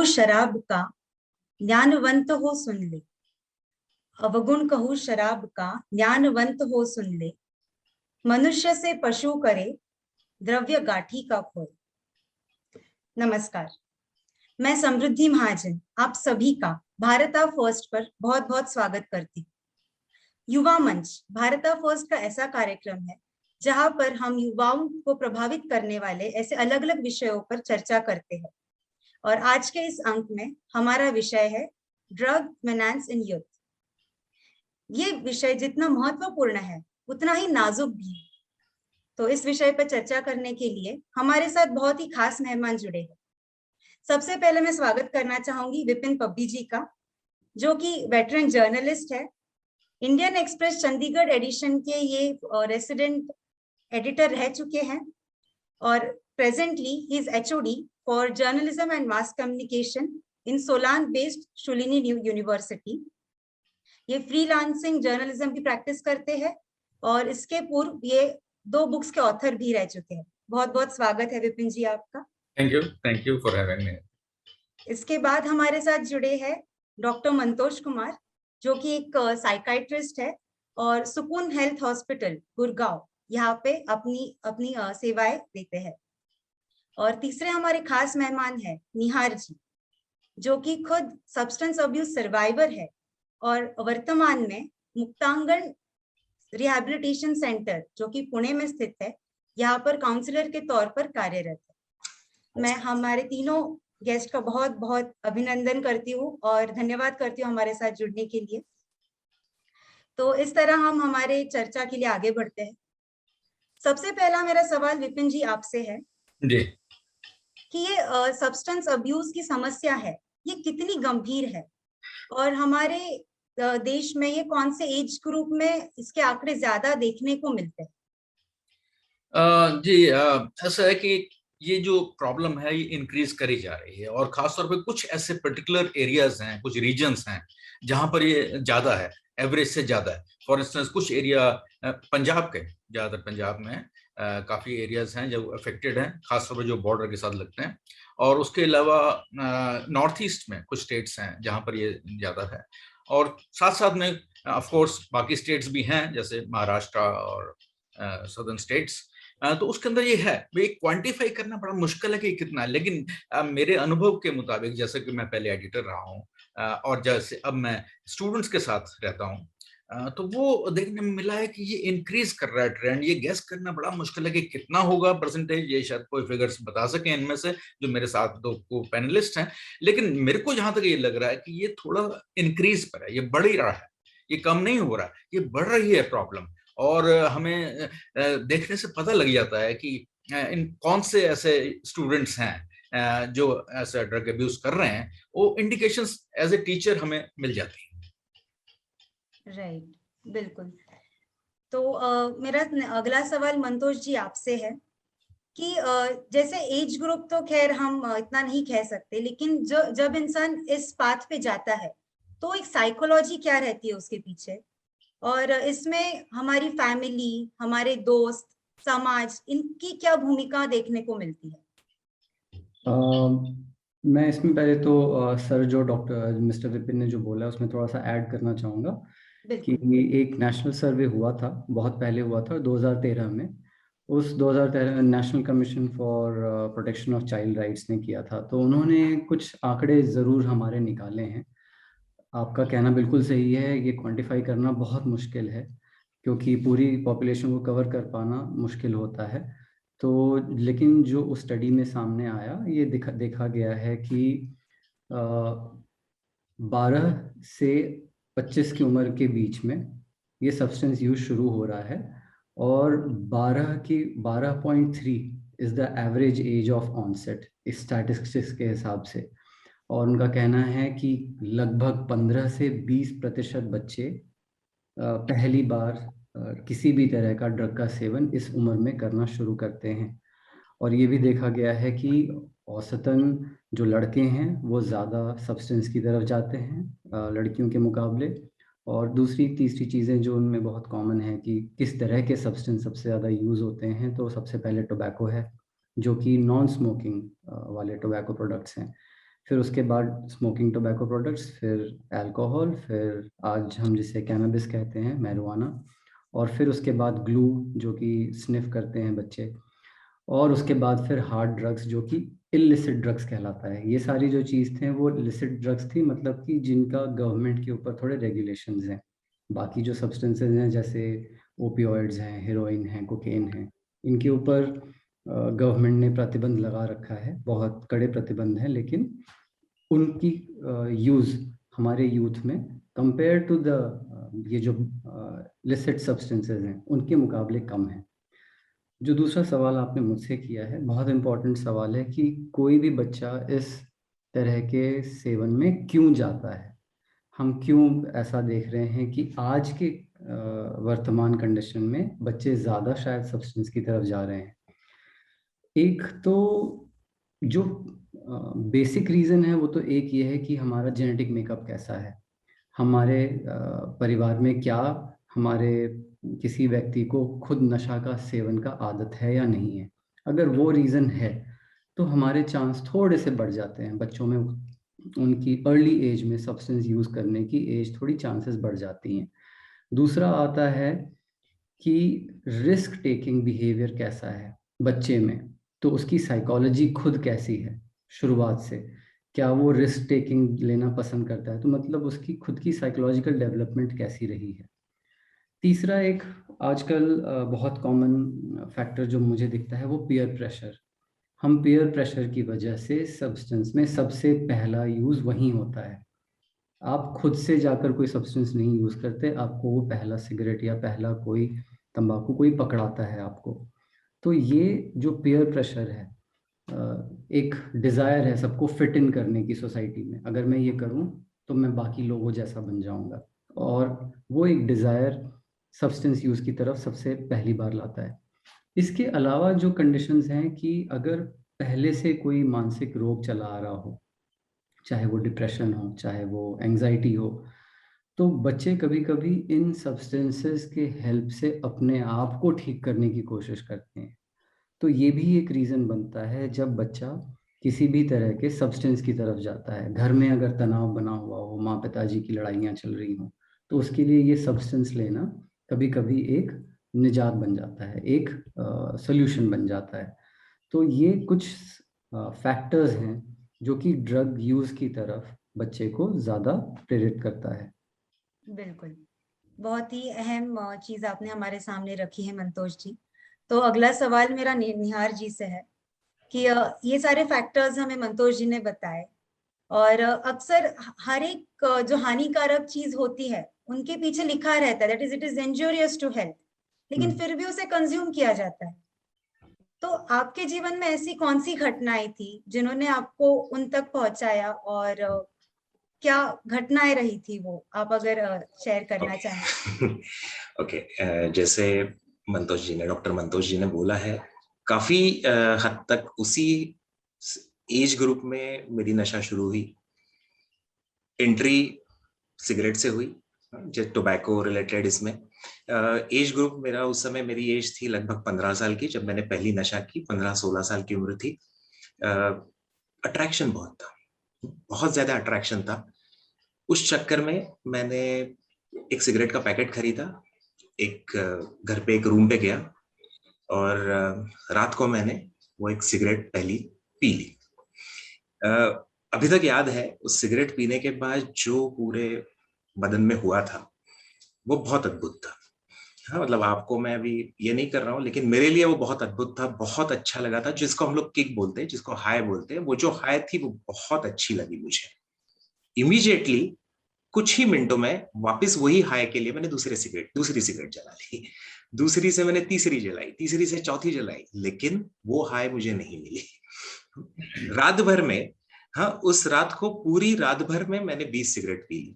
शराब का, ज्ञानवंत हो सुन ले। अवगुण कहूँ शराब का, ज्ञानवंत हो सुन ले। मनुष्य से पशु करे, द्रव्य गाठी का खोए। नमस्कार, मैं समृद्धि महाजन आप सभी का भारता फर्स्ट पर बहुत बहुत स्वागत करती हूँ। युवा मंच भारता फर्स्ट का ऐसा कार्यक्रम है जहां पर हम युवाओं को प्रभावित करने वाले ऐसे अलग अलग विषयों पर चर्चा करते हैं। और आज के इस अंक में हमारा विषय है ड्रग मेनेंस इन यूथ। ये विषय जितना महत्वपूर्ण है उतना ही नाजुक भी है। तो इस विषय पर चर्चा करने के लिए हमारे साथ बहुत ही खास मेहमान जुड़े हैं। सबसे पहले मैं स्वागत करना चाहूंगी विपिन पब्बी जी का, जो कि वेटरन जर्नलिस्ट है। इंडियन एक्सप्रेस चंडीगढ़ एडिशन के ये रेसिडेंट एडिटर रह चुके हैं और presently he is HOD for journalism and mass communication in Solan based Shoolini university. ये फ्रीलांसिंग जर्नलिज्म की प्रैक्टिस करते हैं और इसके पूर्व ये 2 बुक्स के ऑथर भी रह चुके हैं। बहुत बहुत स्वागत है विपिन जी आपका। Thank you for having me. इसके बाद हमारे साथ जुड़े हैं डॉक्टर मंतोष कुमार, जो कि एक साइकाइट्रिस्ट है और सुकून हेल्थ हॉस्पिटल गुड़गांव यहाँ पे अपनी सेवाएं देते हैं। और तीसरे हमारे खास मेहमान है निहार जी, जो कि खुद सब्सटेंस अब्यूज सर्वाइवर है और वर्तमान में मुक्तांगन रिहैबिलिटेशन सेंटर, जो कि पुणे में स्थित है, यहाँ पर काउंसलर के तौर पर कार्यरत है। मैं हमारे तीनों गेस्ट का बहुत बहुत अभिनंदन करती हूँ और धन्यवाद करती हूँ हमारे साथ जुड़ने के लिए। तो इस तरह हम हमारे चर्चा के लिए आगे बढ़ते हैं। सबसे पहला मेरा सवाल विपिन जी आपसे है जी कि ये सब्सटेंस अब्यूज की समस्या है, ये कितनी गंभीर है और हमारे देश में ये कौन से एज ग्रुप में इसके आंकड़े ज्यादा देखने को मिलते हैं? जी ऐसा है कि ये जो प्रॉब्लम है ये इंक्रीज करी जा रही है और खासतौर पे कुछ ऐसे पर्टिकुलर एरियाज हैं, कुछ रीजन्स हैं जहां पर ये ज्यादा है, एवरेज से ज्यादा है। फॉर इंस्टेंस कुछ एरिया पंजाब के, ज्यादातर पंजाब में काफी एरियाज हैं जो अफेक्टेड हैं, खासतौर पर जो बॉर्डर के साथ लगते हैं। और उसके अलावा नॉर्थ ईस्ट में कुछ स्टेट्स हैं जहां पर ये ज्यादा है और साथ साथ में ऑफ कोर्स बाकी स्टेट्स भी हैं जैसे महाराष्ट्र और सदर्न स्टेट्स। तो उसके अंदर ये है, ये क्वांटिफाई करना बड़ा मुश्किल है कि कितना है। लेकिन मेरे अनुभव के मुताबिक, जैसे कि मैं पहले एडिटर रहा हूँ और जैसे अब मैं स्टूडेंट्स के साथ रहता हूँ, तो वो देखने में मिला है कि ये इंक्रीज कर रहा है ट्रेंड। ये गेस करना बड़ा मुश्किल है कि कितना होगा परसेंटेज, ये शायद कोई फिगर्स बता सके इनमें से जो मेरे साथ 2 पैनलिस्ट हैं। लेकिन मेरे को जहां तक ये लग रहा है कि ये थोड़ा इंक्रीज पर है, ये बढ़ ही रहा है, ये कम नहीं हो रहा है, ये बढ़ रही है प्रॉब्लम। और हमें देखने से पता लग जाता है कि इन कौन से ऐसे स्टूडेंट्स हैं जो ऐसा ड्रग अब्यूज कर रहे हैं। वो इंडिकेशंस एज ए टीचर हमें मिल जाती है। राइट, बिल्कुल। तो मेरा अगला सवाल मंतोष जी आपसे है कि जैसे एज ग्रुप तो खैर हम इतना नहीं कह सकते, लेकिन जब इंसान इस पाथ पे जाता है तो एक साइकोलॉजी क्या रहती है उसके पीछे, और इसमें हमारी फैमिली, हमारे दोस्त, समाज, इनकी क्या भूमिका देखने को मिलती है? मैं इसमें पहले तो सर जो डॉक्टर मिस्टर विपिन ने जो बोला उसमें थोड़ा सा ऐड करना चाहूँगा कि एक नेशनल सर्वे हुआ था, बहुत पहले हुआ था 2013 में। उस 2013 national commission for protection of child rights ने किया था, तो उन्होंने कुछ आंकड़े ज़रूर हमारे निकाले हैं। आपका कहना बिल्कुल सही है, ये क्वांटिफाई करना बहुत मुश्किल है क्योंकि पूरी पॉपुलेशन को कवर कर पाना मुश्किल होता है। तो लेकिन जो उस स्टडी में सामने आया, ये देखा गया है कि 12 से 25 की उम्र के बीच में ये सब्सटेंस यूज शुरू हो रहा है और 12.3 is the average age of onset इस स्टैटिस्टिक्स के हिसाब से। और उनका कहना है कि लगभग 15 से 20% बच्चे पहली बार किसी भी तरह का ड्रग का सेवन इस उम्र में करना शुरू करते हैं। और ये भी देखा गया है कि औसतन जो लड़के हैं वो ज़्यादा सब्सटेंस की तरफ जाते हैं लड़कियों के मुकाबले। और दूसरी तीसरी चीज़ें जो उनमें बहुत कॉमन है कि किस तरह के सब्सटेंस सबसे ज़्यादा यूज़ होते हैं, तो सबसे पहले टोबैको है, जो कि नॉन स्मोकिंग वाले टोबैको प्रोडक्ट्स हैं। फिर उसके बाद स्मोकिंग टोबैको प्रोडक्ट्स, फिर अल्कोहल, फिर आज हम जिसे कैनबिस कहते हैं, मैरिजुआना, और फिर उसके बाद ग्लू जो कि स्निफ करते हैं बच्चे, और उसके बाद फिर हार्ड ड्रग्स जो कि इलिसिट ड्रग्स कहलाता है। ये सारी जो चीज़ थे वो इलिसिट ड्रग्स थी, मतलब कि जिनका गवर्नमेंट के ऊपर थोड़े रेगुलेशंस हैं। बाकी जो सब्सटेंसेज हैं जैसे ओपियोइड्स हैं, हेरोइन हैं, कोकेन हैं, इनके ऊपर गवर्नमेंट ने प्रतिबंध लगा रखा है, बहुत कड़े प्रतिबंध हैं, लेकिन उनकी यूज़ हमारे यूथ में कंपेयर टू द ये जो लिसिट सब्सटेंसेज हैं उनके मुकाबले कम है। जो दूसरा सवाल आपने मुझसे किया है, बहुत इम्पोर्टेंट सवाल है कि कोई भी बच्चा इस तरह के सेवन में क्यों जाता है, हम क्यों ऐसा देख रहे हैं कि आज के वर्तमान कंडीशन में बच्चे ज़्यादा शायद सब्सटेंस की तरफ जा रहे हैं। एक तो जो बेसिक रीज़न है वो तो एक ये है कि हमारा जेनेटिक मेकअप कैसा है, हमारे परिवार में क्या हमारे किसी व्यक्ति को खुद नशा का सेवन का आदत है या नहीं है। अगर वो रीज़न है तो हमारे चांस थोड़े से बढ़ जाते हैं, बच्चों में उनकी अर्ली एज में सब्सटेंस यूज़ करने की एज थोड़ी चांसेस बढ़ जाती हैं। दूसरा आता है कि रिस्क टेकिंग बिहेवियर कैसा है बच्चे में, तो उसकी साइकोलॉजी खुद कैसी है शुरुआत से, क्या वो रिस्क टेकिंग लेना पसंद करता है, तो मतलब उसकी खुद की साइकोलॉजिकल डेवलपमेंट कैसी रही है। तीसरा एक आजकल बहुत कॉमन फैक्टर जो मुझे दिखता है वो पीयर प्रेशर। हम पीयर प्रेशर की वजह से सब्सटेंस में सबसे पहला यूज़ वहीं होता है। आप खुद से जाकर कोई सब्सटेंस नहीं यूज़ करते, आपको वो पहला सिगरेट या पहला कोई तंबाकू कोई पकड़ाता है आपको। तो ये जो पीयर प्रेशर है, एक डिज़ायर है सबको फिट इन करने की सोसाइटी में, अगर मैं ये करूं तो मैं बाकी लोगों जैसा बन जाऊंगा, और वो एक डिज़ायर सब्सटेंस यूज़ की तरफ सबसे पहली बार लाता है। इसके अलावा जो कंडीशंस हैं कि अगर पहले से कोई मानसिक रोग चला आ रहा हो, चाहे वो डिप्रेशन हो, चाहे वो एंजाइटी हो, तो बच्चे कभी कभी इन सब्सटेंसेस के हेल्प से अपने आप को ठीक करने की कोशिश करते हैं। तो ये भी एक रीज़न बनता है जब बच्चा किसी भी तरह के सब्सटेंस की तरफ जाता है। घर में अगर तनाव बना हुआ हो, माँ पिताजी की लड़ाइयाँ चल रही हों, तो उसके लिए ये सब्सटेंस लेना कभी कभी एक निजात बन जाता है, एक सोल्यूशन बन जाता है। तो ये कुछ फैक्टर्स हैं जो कि ड्रग यूज़ की तरफ बच्चे को ज़्यादा प्रेरित करता है। बिल्कुल, बहुत ही अहम चीज आपने हमारे सामने रखी है मंतोष जी। तो अगला सवाल मेरा निहार जी से है कि ये सारे फैक्टर्स हमें मंतोष जी ने बताए, और अक्सर हर एक जो हानिकारक चीज होती है उनके पीछे लिखा रहता है that is it is injurious to health, लेकिन फिर भी उसे कंज्यूम किया जाता है। तो आपके जीवन में ऐसी कौन सी घटनाएं थी जिन्होंने आपको उन तक पहुंचाया, और क्या घटनाएं रही थी वो, आप अगर शेयर करना चाहें। ओके, जैसे डॉक्टर मंतोष जी ने बोला है, काफी हद तक उसी एज ग्रुप में मेरी नशा शुरू हुई। एंट्री सिगरेट से हुई, जो टोबैको रिलेटेड। इसमें एज ग्रुप मेरा उस समय, मेरी एज थी लगभग 15 साल की जब मैंने पहली नशा की। 15-16 साल की उम्र थी। अट्रैक्शन बहुत था, बहुत ज्यादा अट्रैक्शन था। उस चक्कर में मैंने एक सिगरेट का पैकेट खरीदा, एक घर पे एक रूम पे गया, और रात को मैंने वो एक सिगरेट पहली पी ली। अभी तक याद है उस सिगरेट पीने के बाद जो पूरे बदन में हुआ था वो बहुत अद्भुत था। हाँ, मतलब आपको मैं अभी ये नहीं कर रहा हूँ, लेकिन मेरे लिए वो बहुत अद्भुत था, बहुत अच्छा लगा था। जिसको हम लोग किक बोलते हैं, जिसको हाई बोलते हैं, वो जो हाई थी वो बहुत अच्छी लगी मुझे। इमीडिएटली कुछ ही मिनटों में वापस वही हाई के लिए मैंने दूसरी सिगरेट जला ली। दूसरी से मैंने तीसरी जलाई, तीसरी से चौथी जलाई, लेकिन वो हाई मुझे नहीं मिली। रात भर में, हाँ, उस रात को पूरी रात भर में मैंने 20 सिगरेट पी ली।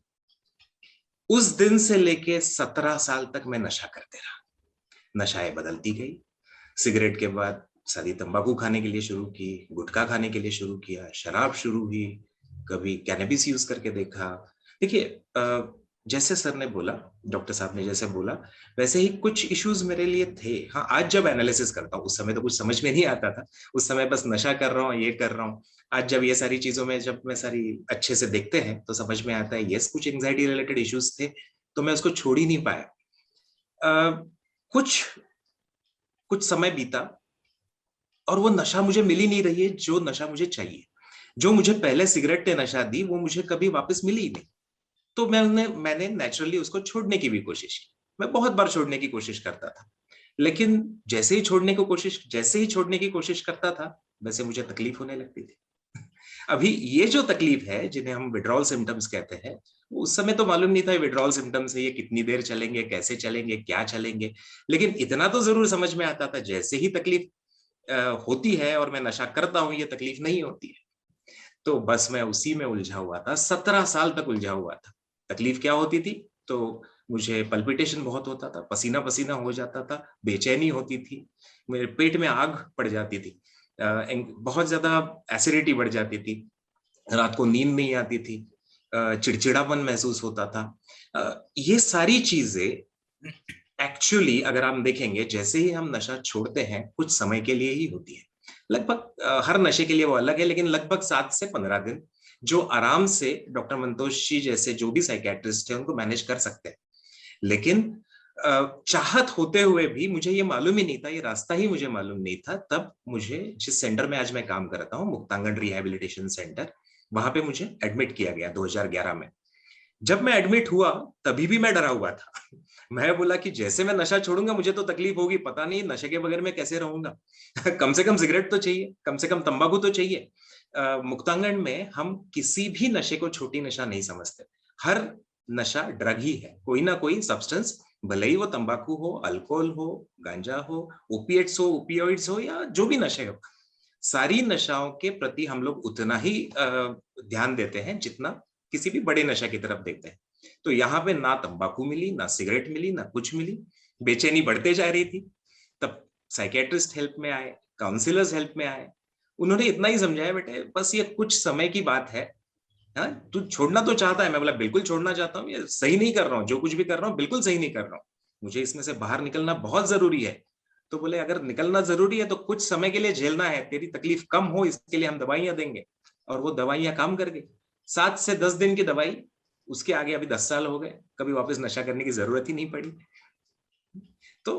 उस दिन से लेके 17 साल तक मैं नशा करते रहा। नशाएं बदलती गई। सिगरेट के बाद सादी तंबाकू खाने के लिए शुरू की, गुटखा खाने के लिए शुरू किया, शराब शुरू हुई, कभी कैनबिस यूज करके देखा। देखिए, जैसे सर ने बोला, डॉक्टर साहब ने जैसे बोला, वैसे ही कुछ इश्यूज मेरे लिए थे। हाँ, आज जब एनालिसिस करता हूँ, उस समय तो कुछ समझ में नहीं आता था, उस समय बस नशा कर रहा हूँ, ये कर रहा हूँ। आज जब ये सारी चीजों में जब मैं सारी अच्छे से देखते हैं तो समझ में आता है यस, कुछ एंग्जाइटी रिलेटेड इश्यूज थे, तो मैं उसको छोड़ ही नहीं पाया। कुछ कुछ समय बीता और वो नशा मुझे मिल ही नहीं रही है, जो नशा मुझे चाहिए। जो मुझे पहले सिगरेट ने नशा दी, वो मुझे कभी वापस मिली ही नहीं। तो मैंने नेचुरली उसको छोड़ने की भी कोशिश की। मैं बहुत बार छोड़ने की कोशिश करता था, लेकिन जैसे ही छोड़ने की कोशिश करता था, वैसे मुझे तकलीफ होने लगती थी। अभी ये जो तकलीफ है, जिन्हें हम विड्रॉल सिम्टम्स कहते हैं, उस समय तो मालूम नहीं था विड्रॉल सिम्टम्स है, ये कितनी देर चलेंगे, कैसे चलेंगे, क्या चलेंगे। लेकिन इतना तो जरूर समझ में आता था, जैसे ही तकलीफ होती है और मैं नशा करता हूं, ये तकलीफ नहीं होती है। तो बस मैं उसी में उलझा हुआ था, 17 साल तक उलझा हुआ था। तकलीफ क्या होती थी? तो मुझे पल्पिटेशन बहुत होता था, पसीना पसीना हो जाता था, बेचैनी होती थी, मेरे पेट में आग पड़ जाती थी, बहुत ज्यादा एसिडिटी बढ़ जाती थी, रात को नींद नहीं आती थी, चिड़चिड़ापन महसूस होता था। ये सारी चीजें एक्चुअली अगर हम देखेंगे, जैसे ही हम नशा छोड़ते हैं, कुछ समय के लिए ही होती है। लगभग हर नशे के लिए वो अलग है, लेकिन लगभग 7 से 15 दिन जो आराम से डॉक्टर मंतोष जी जैसे जो भी साइकेट्रिस्ट है उनको मैनेज कर सकते हैं। लेकिन चाहत होते हुए भी मुझे ये मालूम ही नहीं था, ये रास्ता ही मुझे मालूम नहीं था। तब मुझे जिस सेंटर में आज मैं काम करता हूँ, मुक्तांगन रिहैबिलिटेशन सेंटर, वहां पे मुझे एडमिट किया गया 2011 में। जब मैं एडमिट हुआ तभी भी मैं डरा हुआ था। मैं बोला कि जैसे मैं नशा छोड़ूंगा मुझे तो तकलीफ होगी, पता नहीं नशे के बगैर मैं कैसे रहूंगा। कम से कम सिगरेट तो चाहिए, कम से कम तंबाकू तो चाहिए। मुक्तांगन में हम किसी भी नशे को छोटी नशा नहीं समझते। हर नशा ड्रग ही है, कोई ना कोई सब्सटेंस, भले ही वो तंबाकू हो, अल्कोहल हो, गांजा हो, ओपिएट्स हो, ओपियोइड्स हो, या जो भी नशे हो, सारी नशाओं के प्रति हम लोग उतना ही ध्यान देते हैं जितना किसी भी बड़े नशा की तरफ देखते हैं। तो यहाँ पे ना तंबाकू मिली, ना सिगरेट मिली, ना कुछ मिली, बेचैनी बढ़ते जा रही थी। तब साइकेट्रिस्ट हेल्प में आए, काउंसलर्स हेल्प में आए, उन्होंने इतना ही समझाया, बेटे बस ये कुछ समय की बात है, हाँ तू छोड़ना तो चाहता है। मैं बोला बिल्कुल छोड़ना चाहता हूँ, ये सही नहीं कर रहा हूँ, जो कुछ भी कर रहा हूँ बिल्कुल सही नहीं कर रहा हूँ, मुझे इसमें से बाहर निकलना बहुत जरूरी है। तो बोले अगर निकलना जरूरी है तो कुछ समय के लिए झेलना है, तेरी तकलीफ कम हो इसके लिए हम दवाइयां देंगे। और वो दवाइयां काम कर गई, 7 से 10 दिन की दवाई, उसके आगे अभी 10 साल हो गए, कभी वापस नशा करने की जरूरत ही नहीं पड़ी। तो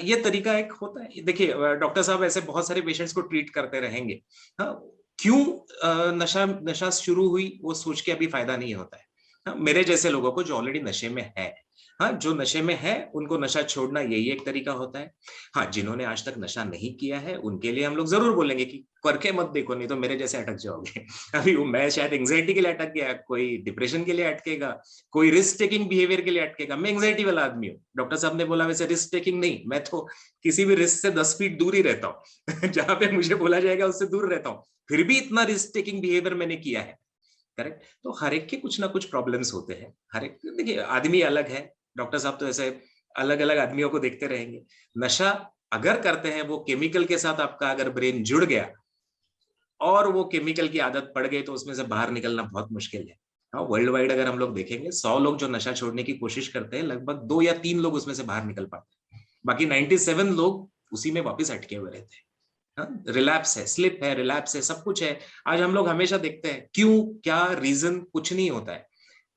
ये तरीका एक होता है। देखिए डॉक्टर साहब ऐसे बहुत सारे पेशेंट्स को ट्रीट करते रहेंगे। हाँ, क्यों नशा शुरू हुई वो सोच के अभी फायदा नहीं होता है। हाँ, मेरे जैसे लोगों को जो ऑलरेडी नशे में है, हाँ जो नशे में है उनको नशा छोड़ना यही एक तरीका होता है। हाँ, जिन्होंने आज तक नशा नहीं किया है उनके लिए हम लोग जरूर बोलेंगे कि करके मत देखो, नहीं तो मेरे जैसे अटक जाओगे। अभी मैं शायद एंग्जाइटी के लिए अटक गया, कोई डिप्रेशन के लिए अटकेगा, कोई रिस्क टेकिंग बिहेवियर के लिए अटकेगा। मैं एंग्जाइटी वाला आदमी हूँ, डॉक्टर साहब ने बोला वैसे रिस्क टेकिंग नहीं, मैं तो किसी भी रिस्क से 10 फीट दूर ही रहता हूँ। जहां पे मुझे बोला जाएगा उससे दूर रहता हूँ, फिर भी इतना रिस्क टेकिंग बिहेवियर मैंने किया है। करेक्ट। तो हर एक के कुछ ना कुछ प्रॉब्लम्स होते हैं, हर एक, देखिए आदमी अलग है, डॉक्टर साहब तो ऐसे अलग अलग आदमियों को देखते रहेंगे। नशा अगर करते हैं, वो केमिकल के साथ आपका अगर ब्रेन जुड़ गया और वो केमिकल की आदत पड़ गई तो उसमें से बाहर निकलना बहुत मुश्किल है। हाँ, वर्ल्ड वाइड अगर हम लोग देखेंगे 100 लोग जो नशा छोड़ने की कोशिश करते हैं, लगभग 2 या 3 लोग उसमें से बाहर निकल पाते हैं, बाकी 97 लोग उसी में वापस अटके हुए रहते हैं। रिलैप्स है, स्लिप है, रिलैप्स है, सब कुछ है। आज हम लोग हमेशा देखते हैं क्यों, क्या रीजन, कुछ नहीं होता है।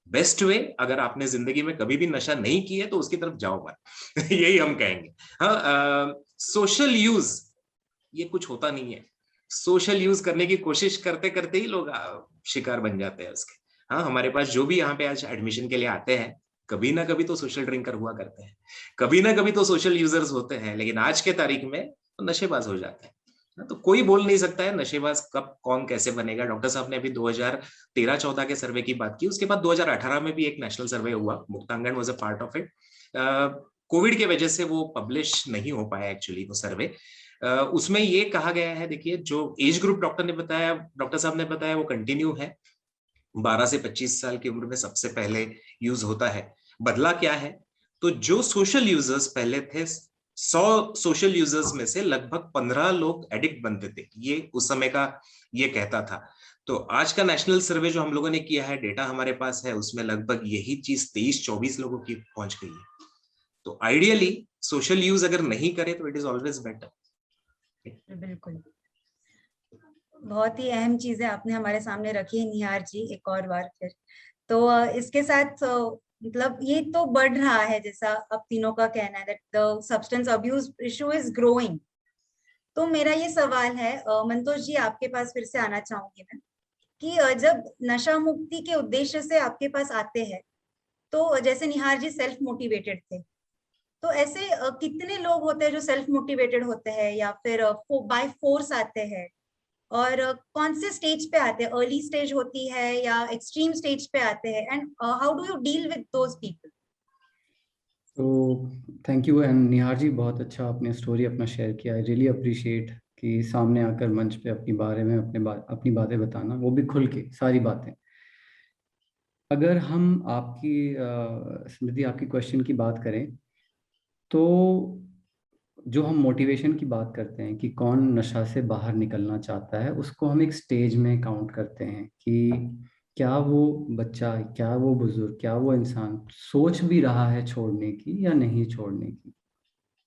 बेस्ट वे, अगर आपने जिंदगी में कभी भी नशा नहीं किया तो उसकी तरफ जाओ मत। यही हम कहेंगे। हाँ, सोशल यूज ये कुछ होता नहीं है। सोशल यूज करने की कोशिश करते करते ही लोग शिकार बन जाते हैं उसके। हाँ, हमारे पास जो भी यहाँ पे आज एडमिशन के लिए आते हैं, कभी ना कभी तो सोशल ड्रिंकर हुआ करते हैं, कभी ना कभी तो सोशल यूजर्स होते हैं, लेकिन आज के तारीख में तो नशेबाज हो जाते हैं। तो कोई बोल नहीं सकता है नशेबाज कब कौन कैसे बनेगा। डॉक्टर साहब ने अभी 2013-14 के सर्वे की बात की, उसके बाद 2018 में भी एक नेशनल सर्वे हुआ, Muktangan was a part of it. Covid के वजह से वो पब्लिश नहीं हो पाया एक्चुअली वो सर्वे। उसमें ये कहा गया है, देखिए जो एज ग्रुप डॉक्टर साहब ने बताया वो कंटिन्यू है। 12 से 25 साल की उम्र में सबसे पहले यूज होता है। बदला क्या है, तो जो सोशल यूजर्स पहले थे, 100 सोशल यूजर्स में से लगभग 15 लोग एडिक्ट बनते थे, ये उस समय का ये कहता था। तो आज का नेशनल सर्वे जो हम लोगों ने किया है, डेटा हमारे पास है, उसमें लगभग यही चीज 23-24 लोगों की पहुंच गई है। तो आइडियली सोशल यूज अगर नहीं करे तो इट इज ऑलवेज बेटर। बिल्कुल, बहुत ही अहम चीजें आपने हमारे सामने रखी है निहार जी, एक और बार फिर। तो इसके साथ मतलब ये तो बढ़ रहा है, जैसा अब तीनों का कहना है, that the substance abuse issue is growing. तो मेरा ये सवाल है, मंतोष जी आपके पास फिर से आना चाहूंगी मैं, कि जब नशा मुक्ति के उद्देश्य से आपके पास आते हैं, तो जैसे निहार जी सेल्फ मोटिवेटेड थे, तो ऐसे कितने लोग होते हैं जो सेल्फ मोटिवेटेड होते हैं या फिर बाय फोर्स आते हैं, और कौन से स्टेज पे आते हैं? अर्ली स्टेज होती है या एक्सट्रीम स्टेज पे आते हैं, and how do you deal with those people? तो थैंक यू। एंड निहार जी, बहुत अच्छा आपने स्टोरी अपना शेयर किया। आई रियली अप्रिशिएट कि सामने आकर मंच पे अपनी बारे में अपनी बातें बताना, वो भी खुल के सारी बातें। अगर हम आपकी स्मृति, आपकी क्वेश्चन की बात करें, तो जो हम मोटिवेशन की बात करते हैं कि कौन नशा से बाहर निकलना चाहता है, उसको हम एक स्टेज में काउंट करते हैं कि क्या वो बच्चा, क्या वो बुजुर्ग, क्या वो इंसान सोच भी रहा है छोड़ने की या नहीं छोड़ने की।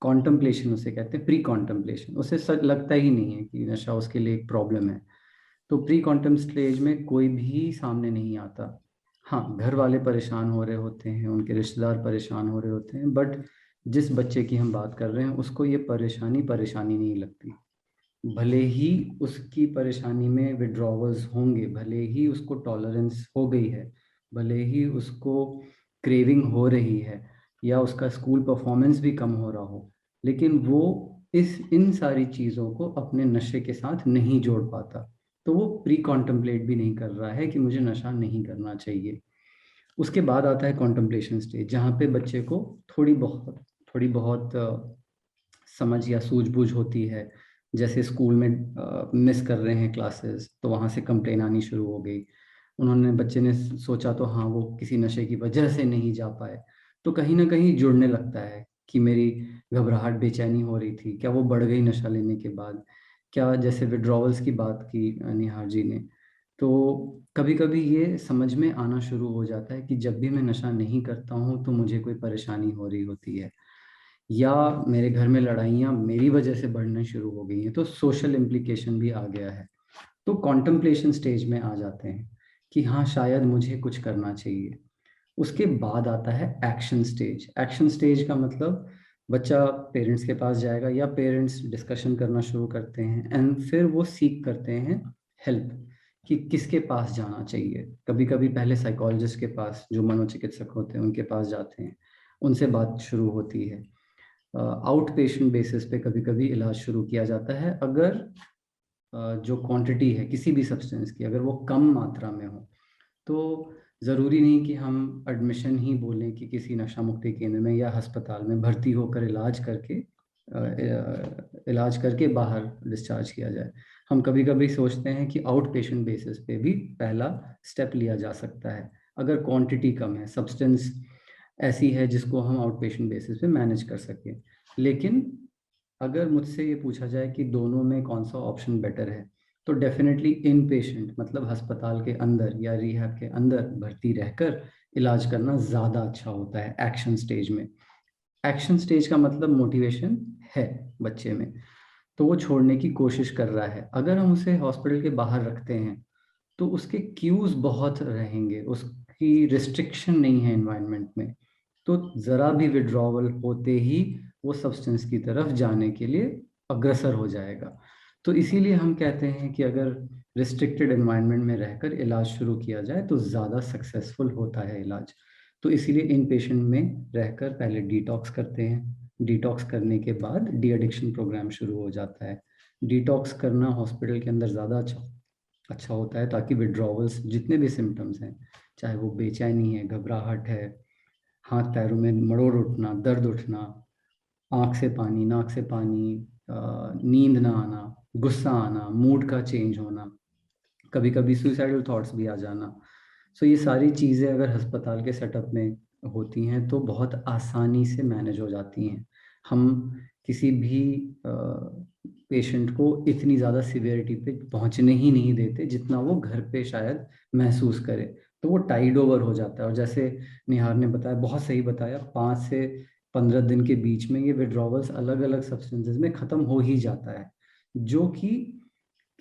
कॉन्टम्पलेशन उसे कहते हैं, प्री कॉन्टम्पलेशन। उसे सच लगता ही नहीं है कि नशा उसके लिए एक प्रॉब्लम है। तो प्री कॉन्टम स्टेज में कोई भी सामने नहीं आता। हाँ, घर वाले परेशान हो रहे होते हैं, उनके रिश्तेदार परेशान हो रहे होते हैं, बट जिस बच्चे की हम बात कर रहे हैं उसको ये परेशानी नहीं लगती। भले ही उसकी परेशानी में विड्रॉवल्स होंगे, भले ही उसको टॉलरेंस हो गई है, भले ही उसको क्रेविंग हो रही है, या उसका स्कूल परफॉर्मेंस भी कम हो रहा हो, लेकिन वो इन सारी चीज़ों को अपने नशे के साथ नहीं जोड़ पाता। तो वो प्री कॉन्टम्पलेट भी नहीं कर रहा है कि मुझे नशा नहीं करना चाहिए। उसके बाद आता है कॉन्टम्पलेशन स्टेज, जहाँ पे बच्चे को थोड़ी बहुत समझ या सूझबूझ होती है। जैसे स्कूल में मिस कर रहे हैं क्लासेस, तो वहाँ से कंप्लेन आनी शुरू हो गई। बच्चे ने सोचा तो हाँ, वो किसी नशे की वजह से नहीं जा पाए, तो कहीं ना कहीं जुड़ने लगता है कि मेरी घबराहट, बेचैनी हो रही थी, क्या वो बढ़ गई नशा लेने के बाद? क्या, जैसे विड्रॉवल्स की बात की निहार जी ने, तो कभी कभी ये समझ में आना शुरू हो जाता है कि जब भी मैं नशा नहीं करता हूँ तो मुझे कोई परेशानी हो रही होती है, या मेरे घर में लड़ाइयाँ मेरी वजह से बढ़ना शुरू हो गई हैं, तो सोशल इम्प्लीकेशन भी आ गया है। तो कॉन्टम्पलेशन स्टेज में आ जाते हैं कि हाँ, शायद मुझे कुछ करना चाहिए। उसके बाद आता है एक्शन स्टेज। एक्शन स्टेज का मतलब बच्चा पेरेंट्स के पास जाएगा, या पेरेंट्स डिस्कशन करना शुरू करते हैं, एंड फिर वो सीख करते हैं हेल्प कि किसके पास जाना चाहिए। कभी कभी पहले साइकोलॉजिस्ट के पास, जो मनोचिकित्सक होते हैं, उनके पास जाते हैं, उनसे बात शुरू होती है। आउट पेशेंट बेसिस पे कभी कभी इलाज शुरू किया जाता है। अगर जो क्वांटिटी है किसी भी सब्सटेंस की, अगर वो कम मात्रा में हो, तो ज़रूरी नहीं कि हम एडमिशन ही बोलें कि किसी नशा मुक्ति केंद्र में या अस्पताल में भर्ती होकर इलाज करके बाहर डिस्चार्ज किया जाए। हम कभी कभी सोचते हैं कि आउट पेशेंट बेसिस पे भी पहला स्टेप लिया जा सकता है, अगर क्वांटिटी कम है, सब्सटेंस ऐसी है जिसको हम आउट पेशेंट बेसिस पे मैनेज कर सकें। लेकिन अगर मुझसे ये पूछा जाए कि दोनों में कौन सा ऑप्शन बेटर है, तो डेफिनेटली इन पेशेंट, मतलब अस्पताल के अंदर या रिहैब के अंदर भर्ती रहकर इलाज करना ज़्यादा अच्छा होता है एक्शन स्टेज में। एक्शन स्टेज का मतलब मोटिवेशन है बच्चे में, तो वो छोड़ने की कोशिश कर रहा है। अगर हम उसे हॉस्पिटल के बाहर रखते हैं तो उसके क्यूज बहुत रहेंगे, उसकी रिस्ट्रिक्शन नहीं है एनवायरनमेंट में, तो ज़रा भी विड्रॉवल होते ही वो सब्सटेंस की तरफ जाने के लिए अग्रसर हो जाएगा। तो इसीलिए हम कहते हैं कि अगर रिस्ट्रिक्टेड एनवायरनमेंट में रहकर इलाज शुरू किया जाए तो ज़्यादा सक्सेसफुल होता है इलाज। तो इसीलिए इन पेशेंट में रहकर पहले डिटॉक्स करते हैं, डिटॉक्स करने के बाद डी एडिक्शन प्रोग्राम शुरू हो जाता है। डिटॉक्स करना हॉस्पिटल के अंदर ज़्यादा अच्छा होता है, ताकि विड्रॉवल्स जितने भी सिम्टम्स हैं, चाहे वो बेचैनी है, घबराहट है, हाथ पैरों में मरोड़ उठना, दर्द उठना, आँख से पानी, नाक से पानी, नींद ना आना, गुस्सा आना, मूड का चेंज होना, कभी कभी सुइसाइडल थॉट्स भी आ जाना। सो ये सारी चीज़ें अगर अस्पताल के सेटअप में होती हैं तो बहुत आसानी से मैनेज हो जाती हैं। हम किसी भी पेशेंट को इतनी ज़्यादा सिवियरिटी पे पहुंचने ही नहीं देते जितना वो घर पे शायद महसूस करे, तो वो टाइड ओवर हो जाता है। और जैसे निहार ने बताया, बहुत सही बताया, 5 से 15 दिन के बीच में ये विड्रॉवल्स अलग अलग सब्सटेंसेस में ख़त्म हो ही जाता है, जो कि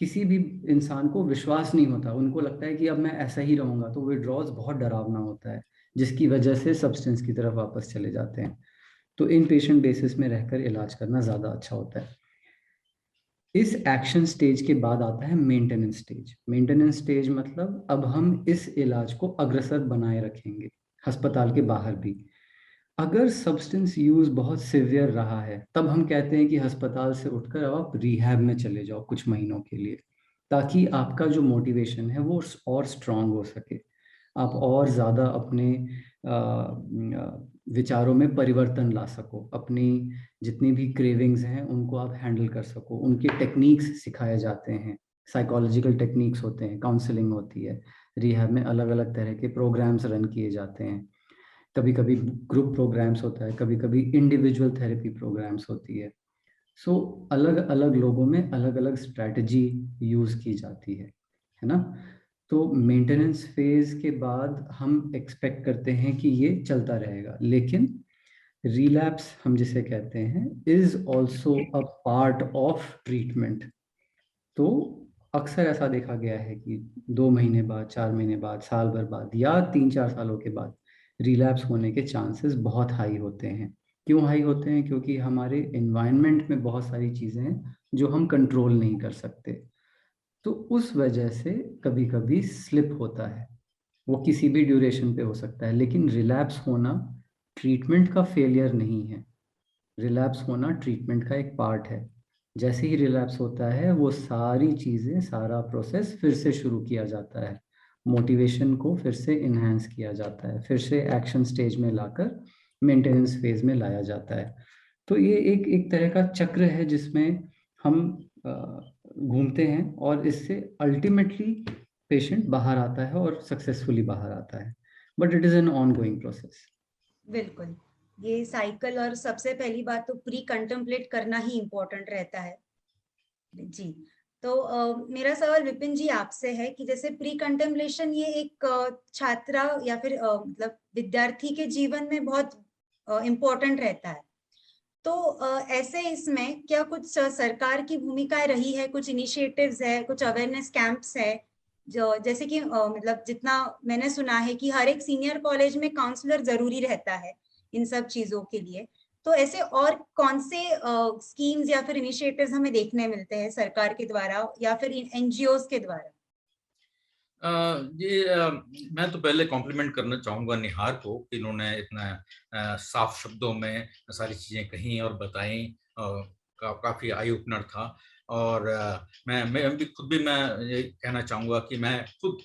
किसी भी इंसान को विश्वास नहीं होता। उनको लगता है कि अब मैं ऐसा ही रहूँगा, तो विड्रॉल्स बहुत डरावना होता है, जिसकी वजह से सब्सटेंस की तरफ वापस चले जाते हैं। तो इन पेशेंट बेसिस में रहकर इलाज करना ज़्यादा अच्छा होता है। इस एक्शन स्टेज के बाद आता है मेंटेनेंस स्टेज। मेंटेनेंस स्टेज मतलब अब हम इस इलाज को अग्रसर बनाए रखेंगे अस्पताल के बाहर भी। अगर सब्सटेंस यूज बहुत सिवियर रहा है, तब हम कहते हैं कि अस्पताल से उठकर अब आप रिहैब में चले जाओ कुछ महीनों के लिए, ताकि आपका जो मोटिवेशन है वो और स्ट्रांग हो सके, आप और ज़्यादा अपने विचारों में परिवर्तन ला सको, अपनी जितनी भी क्रेविंग्स हैं उनको आप हैंडल कर सको। उनके टेक्निक्स सिखाए जाते हैं, साइकोलॉजिकल टेक्निक्स होते हैं, काउंसलिंग होती है, रिहैब में अलग अलग तरह के प्रोग्राम्स रन किए जाते हैं। कभी कभी ग्रुप प्रोग्राम्स होता है, कभी कभी इंडिविजुअल थेरेपी प्रोग्राम्स होती है। सो अलग अलग लोगों में अलग अलग स्ट्रैटेजी यूज़ की जाती है ना। तो मेंटेनेंस फेज के बाद हम एक्सपेक्ट करते हैं कि ये चलता रहेगा, लेकिन रिलैप्स हम जिसे कहते हैं is also a part of treatment. तो अक्सर ऐसा देखा गया है कि 2 महीने बाद, 4 महीने बाद, साल भर बाद या 3-4 सालों के बाद रिलैप्स होने के चांसेस बहुत हाई होते हैं। क्यों हाई होते हैं? क्योंकि हमारे एनवायरनमेंट में बहुत सारी चीज़ें हैं जो हम कंट्रोल नहीं कर सकते, तो उस वजह से कभी कभी स्लिप होता है। वो किसी भी ड्यूरेशन पे हो सकता है, लेकिन रिलैप्स होना ट्रीटमेंट का फेलियर नहीं है। रिलैप्स होना ट्रीटमेंट का एक पार्ट है। जैसे ही रिलैप्स होता है, वो सारी चीज़ें, सारा प्रोसेस फिर से शुरू किया जाता है, मोटिवेशन को फिर से इन्हांस किया जाता है, फिर से एक्शन स्टेज में लाकर मेंटेनेंस फेज में लाया जाता है। तो ये एक तरह का चक्र है जिसमें हम घूमते हैं, और इससे अल्टीमेटली पेशेंट बाहर आता है और सक्सेसफुली बाहर आता है, but it is an on going process. बिल्कुल, ये साइकिल, और सबसे पहली बात तो प्री कंटेम्पलेट करना ही इम्पोर्टेंट रहता है जी। तो मेरा सवाल विपिन जी आपसे है कि जैसे प्री कंटेम्पलेशन ये एक छात्रा या फिर मतलब विद्यार्थी के जीवन में बहुत इम्पोर्टेंट रहता है, तो ऐसे इसमें क्या कुछ सरकार की भूमिकाएं रही है, कुछ इनिशिएटिव्स है, कुछ अवेयरनेस कैंप्स है, जो जैसे कि मतलब जितना मैंने सुना है कि हर एक सीनियर कॉलेज में काउंसलर जरूरी रहता है इन सब चीजों के लिए, तो ऐसे और कौन से स्कीम्स या फिर इनिशिएटिव्स हमें देखने मिलते हैं सरकार के द्वारा या फिर एनजीओज के द्वारा? मैं तो पहले कॉम्प्लीमेंट करना चाहूँगा निहार को कि इन्होंने इतना साफ शब्दों में सारी चीज़ें कहीं और बताई, काफ़ी आई ओपनर था। और मैं भी खुद भी मैं ये कहना चाहूँगा कि मैं खुद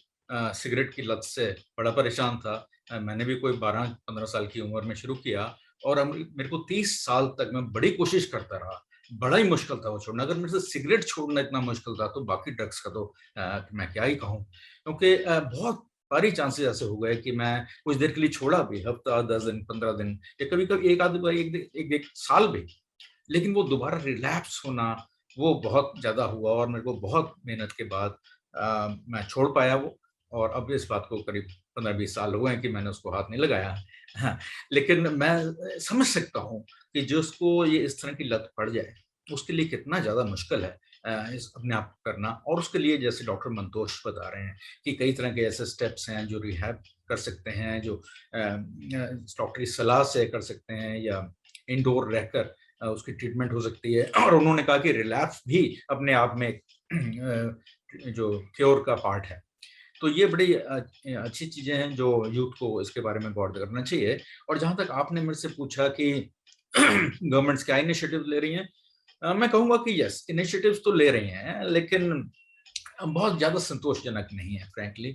सिगरेट की लत से बड़ा परेशान था। मैंने भी कोई 12-15 साल की उम्र में शुरू किया, और मेरे को 30 साल तक मैं बड़ी कोशिश करता रहा। बड़ा ही मुश्किल था वो छोड़ना। अगर मेरे से सिगरेट छोड़ना इतना मुश्किल था, तो बाकी ड्रग्स का तो मैं क्या ही कहूँ। क्योंकि बहुत सारी चांसेस ऐसे हो गए कि मैं कुछ देर के लिए छोड़ा भी, हफ्ता, 10 दिन, 15 दिन, या कभी-कभी एक आध बार एक साल भी, लेकिन वो दोबारा रिलैप्स होना वो बहुत ज़्यादा हुआ, और मेरे को बहुत मेहनत के बाद मैं छोड़ पाया वो। और अब इस बात को करीब 15-20 साल हुए हैं कि मैंने उसको हाथ नहीं लगाया। हाँ, लेकिन मैं समझ सकता हूँ कि जिसको ये इस तरह की लत पड़ जाए, उसके लिए कितना ज़्यादा मुश्किल है इस अपने आप करना। और उसके लिए जैसे डॉक्टर मंतोष बता रहे हैं कि कई तरह के ऐसे स्टेप्स हैं जो रिहैब कर सकते हैं, जो डॉक्टरी सलाह से कर सकते हैं, या इंडोर रहकर उसकी ट्रीटमेंट हो सकती है। और उन्होंने कहा कि रिलैप्स भी अपने आप में जो क्योर का पार्ट है। तो ये बड़ी अच्छी चीजें हैं जो यूथ को इसके बारे में गौर करना चाहिए। और जहां तक आपने मेरे से पूछा कि गवर्नमेंट्स क्या इनिशिएटिव ले रही हैं, मैं कहूँगा कि यस, इनिशिएटिव्स तो ले रही हैं, लेकिन बहुत ज़्यादा संतोषजनक नहीं है फ्रैंकली।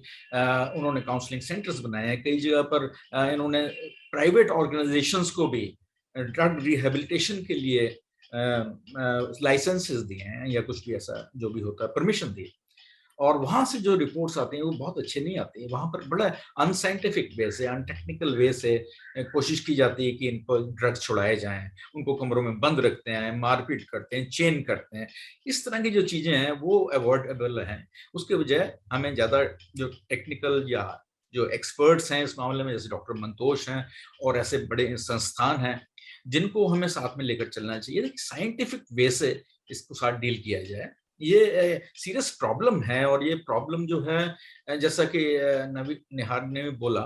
उन्होंने काउंसलिंग सेंटर्स बनाए हैं कई जगह पर। इन्होंने प्राइवेट ऑर्गेनाइजेशंस को भी ड्रग रिहेबिलिटेशन के लिए लाइसेंसेस दिए हैं, या कुछ भी ऐसा जो भी होता है, परमिशन दी। और वहां से जो रिपोर्ट्स आते हैं वो बहुत अच्छे नहीं आते हैं। वहां पर बड़ा अनसाइंटिफिक वे से, अनटेक्निकल वे से कोशिश की जाती है कि इनको ड्रग्स छुड़ाए जाएं, उनको कमरों में बंद रखते हैं, मारपीट करते हैं, चेन करते हैं। इस तरह की जो चीजें हैं वो अवॉइडेबल हैं। उसके बजाय हमें ज्यादा जो टेक्निकल या जो एक्सपर्ट्स हैं इस मामले में, जैसे डॉक्टर मंतोष हैं और ऐसे बड़े संस्थान हैं, जिनको हमें साथ में लेकर चलना चाहिए, साइंटिफिक वे से इसको साथ डील किया जाए। ये सीरियस प्रॉब्लम है, और ये प्रॉब्लम जो है, जैसा कि निहार ने बोला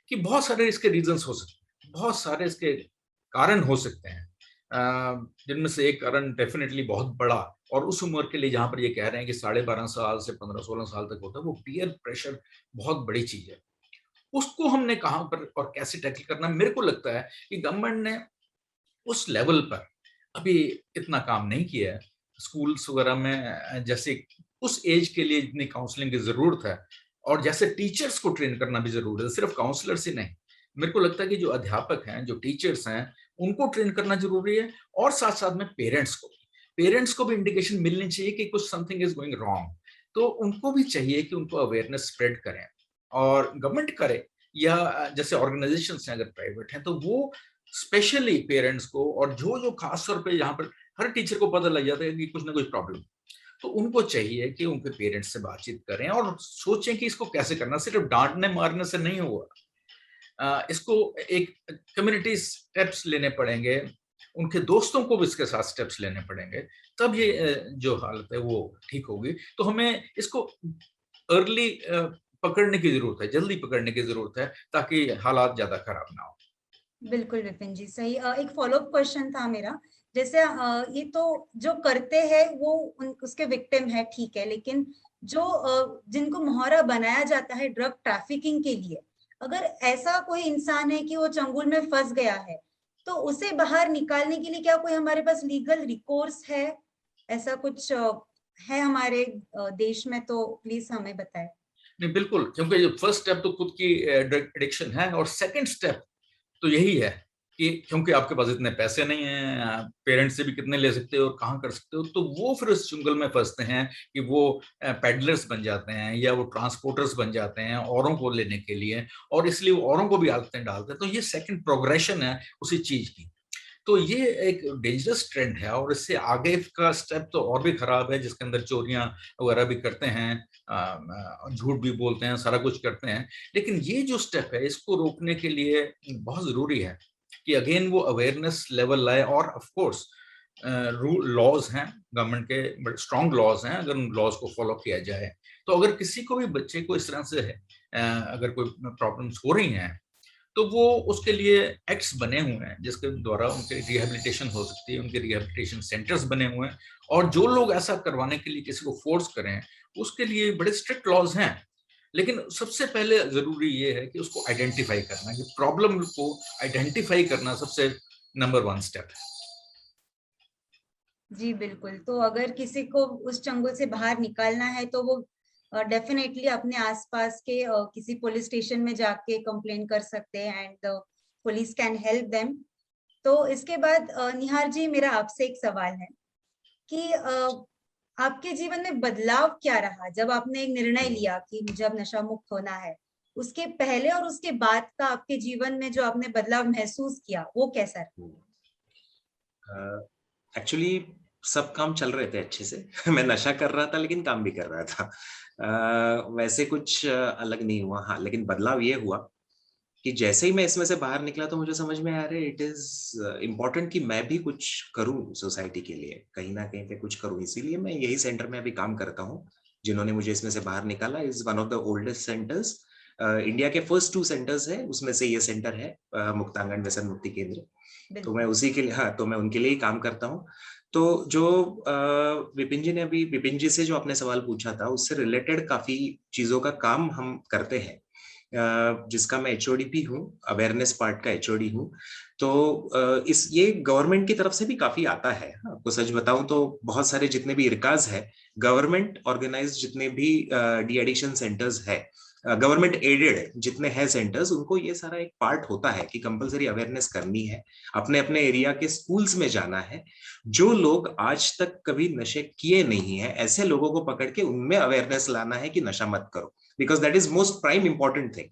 कि बहुत सारे इसके रीजंस हो सकते हैं, बहुत सारे इसके कारण हो सकते हैं, जिनमें से एक कारण डेफिनेटली बहुत बड़ा, और उस उम्र के लिए जहां पर ये कह रहे हैं कि 12.5 साल से 15-16 साल तक होता है, वो पीयर प्रेशर बहुत बड़ी चीज है। उसको हमने कहां पर और कैसे टैकल करना, मेरे को लगता है कि गवर्नमेंट ने उस लेवल पर अभी इतना काम नहीं किया है। स्कूल्स वगैरह में जैसे उस एज के लिए जितनी काउंसलिंग की जरूरत है, और जैसे टीचर्स को ट्रेन करना भी जरूरी है, सिर्फ काउंसलर ही नहीं। मेरे को लगता है कि जो अध्यापक हैं, जो टीचर्स हैं, उनको ट्रेन करना जरूरी है, और साथ साथ में पेरेंट्स को भी इंडिकेशन मिलनी चाहिए कि कुछ समथिंग इज गोइंग रॉन्ग। तो उनको भी चाहिए कि उनको अवेयरनेस स्प्रेड करें, और गवर्नमेंट करे, या जैसे ऑर्गेनाइजेशन हैं अगर प्राइवेट हैं तो वो स्पेशली पेरेंट्स को, और जो खास तौर पे यहाँ पर हर टीचर को पता लग जाता है कि कुछ ना कुछ प्रॉब्लम, तो उनको चाहिए कि उनके पेरेंट्स से बातचीत करें और सोचें कि इसको कैसे करना। सिर्फ डांटने मारने से नहीं होगा, इसको एक कम्युनिटी स्टेप्स लेने पड़ेंगे, उनके दोस्तों को भी इसके साथ स्टेप्स लेने पड़ेंगे, तब ये जो हालत है वो ठीक होगी। तो हमें इसको अर्ली पकड़ने की जरूरत है, जल्दी पकड़ने की जरूरत है, ताकि हालात ज्यादा खराब ना हो। बिल्कुल विपिन जी, सही। एक फॉलोअप क्वेश्चन था मेरा, जैसे ये तो जो करते हैं वो उसके विक्टिम है, ठीक है, लेकिन जो जिनको मोहरा बनाया जाता है ड्रग ट्रैफिकिंग के लिए, अगर ऐसा कोई इंसान है कि वो चंगुल में फंस गया है, तो उसे बाहर निकालने के लिए क्या कोई हमारे पास लीगल रिकोर्स है? ऐसा कुछ है हमारे देश में? तो प्लीज हमें बताएं। नहीं, बिल्कुल, क्योंकि फर्स्ट स्टेप तो खुद की ड्रग एडिक्शन है, और सेकंड स्टेप तो यही है कि क्योंकि आपके पास इतने पैसे नहीं हैं, पेरेंट्स से भी कितने ले सकते हो और कहाँ कर सकते हो, तो वो फिर उस चुंगल में फंसते हैं कि वो पेडलर्स बन जाते हैं, या वो ट्रांसपोर्टर्स बन जाते हैं औरों को लेने के लिए, और इसलिए वो औरों को भी आदतें डालते हैं। तो ये सेकंड प्रोग्रेशन है उसी चीज की। तो ये एक डेंजरस ट्रेंड है, और इससे आगे का स्टेप तो और भी खराब है, जिसके अंदर चोरियां वगैरह भी करते हैं, झूठ भी बोलते हैं, सारा कुछ करते हैं। लेकिन ये जो स्टेप है, इसको रोकने के लिए बहुत जरूरी है कि अगेन वो अवेयरनेस लेवल लाए, और ऑफ कोर्स लॉज हैं गवर्नमेंट के, बड़े स्ट्रॉन्ग लॉज हैं, अगर उन लॉज को फॉलो किया जाए तो अगर किसी को भी बच्चे को इस तरह से है, अगर कोई प्रॉब्लम्स हो रही हैं, तो वो उसके लिए एक्ट्स बने हुए हैं जिसके द्वारा उनके रिहेबिलिटेशन हो सकती है, उनके रिहेबिलिटेशन सेंटर्स बने हुए हैं, और जो लोग ऐसा करवाने के लिए किसी को फोर्स करें उसके लिए बड़े स्ट्रिक्ट लॉज हैं। लेकिन सबसे पहले जरूरी ये है कि उसको आइडेंटिफाई करना, कि प्रॉब्लम को आइडेंटिफाई करना सबसे नंबर 1 स्टेप है। जी बिल्कुल। तो अगर किसी को उस चंगुल से बाहर निकालना है तो वो डेफिनेटली अपने आसपास के किसी पुलिस स्टेशन में जाके कंप्लेन कर सकते हैं, and the police can help them. तो इसके बाद निहार जी, मेरा आपसे एक सवाल है कि आपके जीवन में बदलाव क्या रहा जब आपने एक निर्णय लिया कि मुझे अब नशा मुक्त होना है? उसके पहले और उसके बाद का आपके जीवन में जो आपने बदलाव महसूस किया, वो कैसा रहा? एक्चुअली सब काम चल रहे थे अच्छे से मैं नशा कर रहा था लेकिन काम भी कर रहा था। वैसे कुछ अलग नहीं हुआ। हाँ, लेकिन बदलाव ये हुआ कि जैसे ही मैं इसमें से बाहर निकला तो मुझे समझ में आ रहा है इट इज इम्पोर्टेंट कि मैं भी कुछ करूं सोसाइटी के लिए, कहीं ना कहीं पे कुछ करूं। इसीलिए मैं यही सेंटर में अभी काम करता हूं। जिन्होंने मुझे इसमें से बाहर निकाला is one of the oldest centres. India के फर्स्ट 2 सेंटर्स है, उसमें से ये सेंटर है मुक्तांगन व्यसन मुक्ति केंद्र। तो मैं उसी के लिए, हाँ, तो मैं उनके लिए ही काम करता हूँ। तो जो विपिन जी से जो आपने सवाल पूछा था उससे रिलेटेड काफी चीजों का काम हम करते हैं, जिसका मैं एचओडी भी हूँ, अवेयरनेस पार्ट का एचओडी हूँ। तो ये गवर्नमेंट की तरफ से भी काफी आता है। आपको सच बताऊं तो बहुत सारे जितने भी इरकाज है, गवर्नमेंट ऑर्गेनाइज जितने भी डी एडिक्शन सेंटर्स है, गवर्नमेंट एडेड जितने हैं सेंटर्स, उनको ये सारा एक पार्ट होता है कि कंपलसरी अवेयरनेस करनी है, अपने अपने एरिया के स्कूल्स में जाना है, जो लोग आज तक कभी नशे किए नहीं है ऐसे लोगों को पकड़ के उनमें अवेयरनेस लाना है कि नशा मत करो, because that is most prime important thing.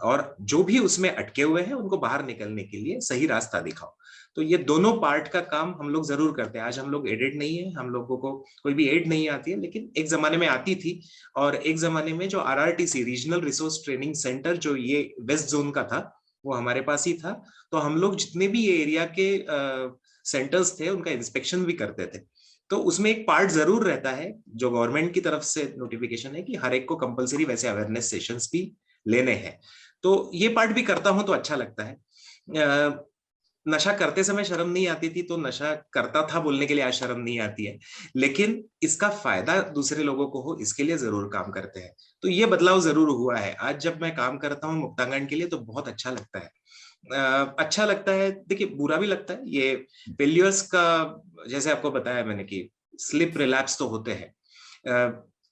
और जो भी उसमें अटके हुए हैं उनको बाहर निकलने के लिए सही रास्ता दिखाओ। तो ये दोनों पार्ट का काम हम लोग जरूर करते हैं। आज हम लोग एडेड नहीं है, हम लोगों को कोई भी एड नहीं आती है, लेकिन एक जमाने में आती थी। और एक जमाने में जो RRTC regional resource training centre जो ये वेस्ट जोन का था, वो हमारे पास ही था। तो हम लोग जितने भी ये एरिया के सेंटर्स थे उनका इंस्पेक्शन भी करते थे। तो उसमें एक पार्ट जरूर रहता है जो गवर्नमेंट की तरफ से नोटिफिकेशन है कि हर एक को कंपलसरी वैसे अवेयरनेस सेशंस भी लेने हैं। तो ये पार्ट भी करता हूं तो अच्छा लगता है। नशा करते समय शर्म नहीं आती थी, तो नशा करता था बोलने के लिए आज शर्म नहीं आती है, लेकिन इसका फायदा दूसरे लोगों को हो इसके लिए जरूर काम करते हैं। तो ये बदलाव जरूर हुआ है। आज जब मैं काम करता हूँ मुक्तांगन के लिए तो बहुत अच्छा लगता है। अच्छा लगता है, देखिए बुरा भी लगता है। ये फेल्यूर्स का, जैसे आपको बताया मैंने कि स्लिप रिलैप्स तो होते हैं।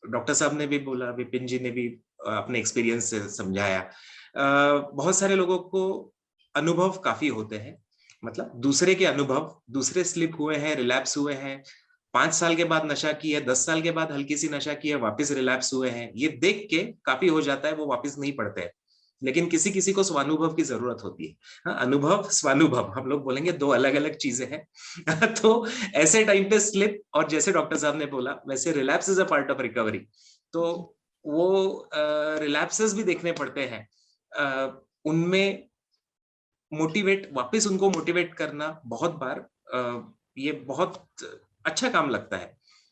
डॉक्टर साहब ने भी बोला, विपिन जी ने भी अपने एक्सपीरियंस से समझाया। बहुत सारे लोगों को अनुभव काफी होते हैं, मतलब दूसरे के अनुभव, दूसरे स्लिप हुए हैं, रिलैप्स हुए हैं, 5 साल के बाद नशा की है, 10 साल के बाद हल्की सी नशा की है, वापस रिलैप्स हुए हैं, ये देख के काफी हो जाता है, वो वापस नहीं पढ़ते हैं। लेकिन किसी किसी को स्वानुभव की जरूरत होती है। हाँ, अनुभव स्वानुभव हम लोग बोलेंगे, दो अलग अलग चीजें हैं। तो ऐसे टाइम पे स्लिप, और जैसे डॉक्टर साहब ने बोला वैसे relapse is a part of recovery. तो वो रिलैप्सेस भी देखने पड़ते हैं, उनमें मोटिवेट, वापस उनको मोटिवेट करना बहुत बार ये बहुत अच्छा काम लगता है।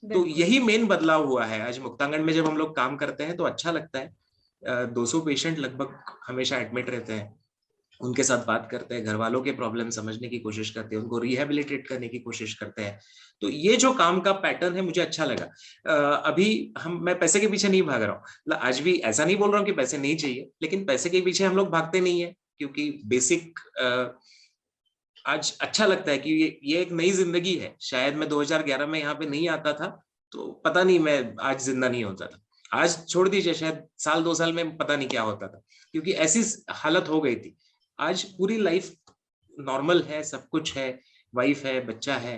तो यही मेन बदलाव हुआ है। आज मुक्तांगन में जब हम लोग काम करते हैं तो अच्छा लगता है। 200 पेशेंट लगभग हमेशा एडमिट रहते हैं, उनके साथ बात करते हैं, घर वालों के प्रॉब्लम समझने की कोशिश करते हैं, उनको रिहेबिलिटेट करने की कोशिश करते हैं। तो ये जो काम का पैटर्न है मुझे अच्छा लगा। अभी मैं पैसे के पीछे नहीं भाग रहा हूँ, आज भी ऐसा नहीं बोल रहा हूँ कि पैसे नहीं चाहिए, लेकिन पैसे के पीछे हम लोग भागते नहीं है, क्योंकि बेसिक आज अच्छा लगता है कि ये एक नई जिंदगी है। शायद मैं 2011 में यहाँ पे नहीं आता था तो पता नहीं मैं आज जिंदा नहीं होता था। आज छोड़ दीजिए, शायद साल 2 साल में पता नहीं क्या होता था, क्योंकि ऐसी हालत हो गई थी। आज पूरी लाइफ नॉर्मल है, सब कुछ है, वाइफ है, बच्चा है,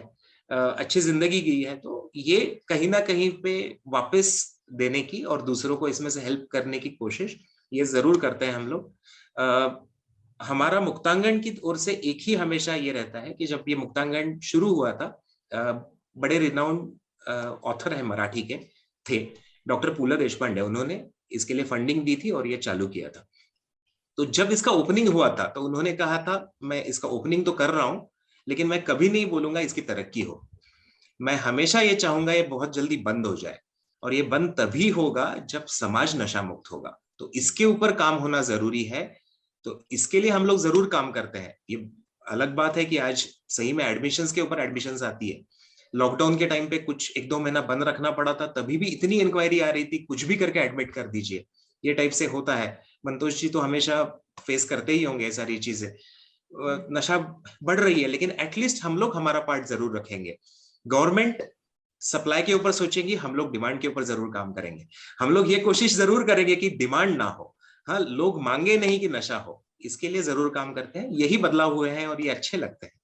अच्छी जिंदगी गई है। तो ये कहीं ना कहीं पे वापस देने की और दूसरों को इसमें से हेल्प करने की कोशिश ये जरूर करते हैं हम लोग। हमारा मुक्तांगन की ओर से एक ही हमेशा ये रहता है कि जब ये मुक्तांगन शुरू हुआ था, बड़े रिनाउंड ऑथर है मराठी के थे, डॉक्टर पू ल देशपांडे, उन्होंने इसके लिए फंडिंग दी थी और ये चालू किया था। तो जब इसका ओपनिंग हुआ था तो उन्होंने कहा था, मैं इसका ओपनिंग तो कर रहा हूं लेकिन मैं कभी नहीं बोलूंगा इसकी तरक्की हो। मैं हमेशा ये चाहूंगा ये बहुत जल्दी बंद हो जाए, और ये बंद तभी होगा जब समाज नशा मुक्त होगा। तो इसके ऊपर काम होना जरूरी है। तो इसके लिए हम लोग जरूर काम करते हैं। ये अलग बात है कि आज सही में एडमिशंस के ऊपर एडमिशंस आती है। लॉकडाउन के टाइम पे कुछ 1-2 महीना बंद रखना पड़ा था, तभी भी इतनी इंक्वायरी आ रही थी, कुछ भी करके एडमिट कर दीजिए, ये टाइप से होता है। मंतोष जी तो हमेशा फेस करते ही होंगे सारी चीजें। नशा बढ़ रही है, लेकिन एटलीस्ट हम लोग हमारा पार्ट जरूर रखेंगे। गवर्नमेंट सप्लाई के ऊपर सोचेंगी, हम लोग डिमांड के ऊपर जरूर काम करेंगे। हम लोग ये कोशिश जरूर करेंगे कि डिमांड ना हो, हाँ, लोग मांगे नहीं कि नशा हो, इसके लिए जरूर काम करते हैं। यही बदलाव हुए हैं और ये अच्छे लगते हैं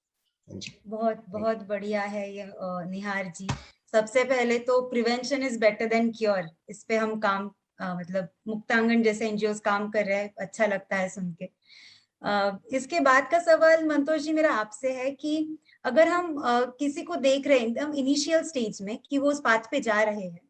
जी। बहुत बहुत बढ़िया है ये निहार जी। सबसे पहले तो prevention is better than cure, इस पे हम काम मतलब मुक्तांगन जैसे एनजीओस काम कर रहे हैं, अच्छा लगता है सुन के। इसके बाद का सवाल मंतोष जी मेरा आपसे है कि अगर हम किसी को देख रहे हैं एकदम इनिशियल स्टेज में कि वो उस पाथ पे जा रहे हैं,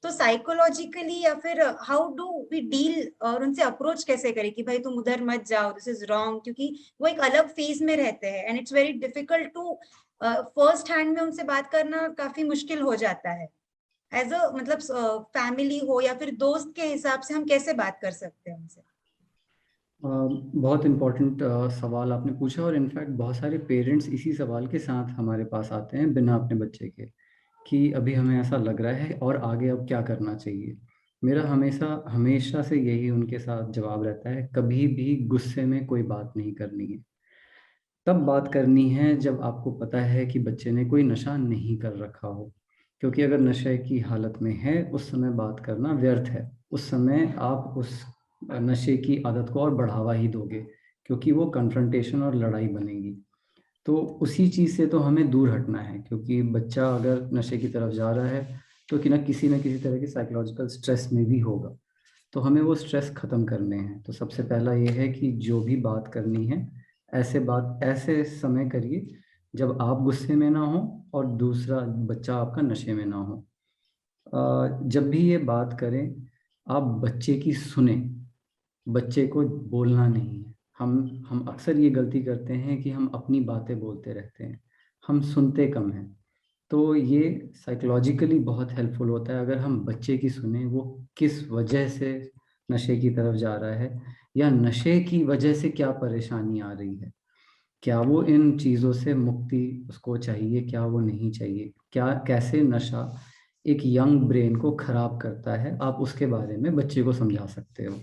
तो साइकोलॉजिकली या फिर हाउ डू वी डील और उनसे अप्रोच कैसे करें कि भाई तुम उधर मत जाओ, दिस इज रॉन्ग, क्योंकि वो एक अलग फेज में रहते हैं and it's very difficult to first hand में उनसे बात करना काफी मुश्किल हो जाता है। एज अ मतलब फैमिली हो या फिर दोस्त के हिसाब से हम कैसे बात कर सकते हैं उनसे? बहुत इम्पोर्टेंट सवाल आपने पूछा, और इनफैक्ट बहुत सारे पेरेंट्स इसी सवाल के साथ हमारे पास आते हैं बिना अपने बच्चे के, कि अभी हमें ऐसा लग रहा है और आगे अब क्या करना चाहिए। मेरा हमेशा से यही उनके साथ जवाब रहता है, कभी भी गुस्से में कोई बात नहीं करनी है। तब बात करनी है जब आपको पता है कि बच्चे ने कोई नशा नहीं कर रखा हो, क्योंकि अगर नशे की हालत में है उस समय बात करना व्यर्थ है। उस समय आप नशे की आदत को और बढ़ावा ही दोगे, क्योंकि वो कन्फ्रंटेशन और लड़ाई बनेगी। तो उसी चीज़ से तो हमें दूर हटना है, क्योंकि बच्चा अगर नशे की तरफ जा रहा है तो कि न किसी तरह की साइकोलॉजिकल स्ट्रेस में भी होगा। तो हमें वो स्ट्रेस ख़त्म करने हैं। तो सबसे पहला ये है कि जो भी बात करनी है, ऐसे समय करिए जब आप गुस्से में ना हो और दूसरा बच्चा आपका नशे में ना हो। जब भी ये बात करें, आप बच्चे की सुने, बच्चे को बोलना नहीं है। हम अक्सर ये गलती करते हैं कि हम अपनी बातें बोलते रहते हैं, हम सुनते कम हैं। तो ये साइकोलॉजिकली बहुत हेल्पफुल होता है अगर हम बच्चे की सुने, वो किस वजह से नशे की तरफ जा रहा है या नशे की वजह से क्या परेशानी आ रही है, क्या वो इन चीज़ों से मुक्ति उसको चाहिए, क्या वो नहीं चाहिए, क्या कैसे नशा एक यंग ब्रेन को खराब करता है, आप उसके बारे में बच्चे को समझा सकते हो।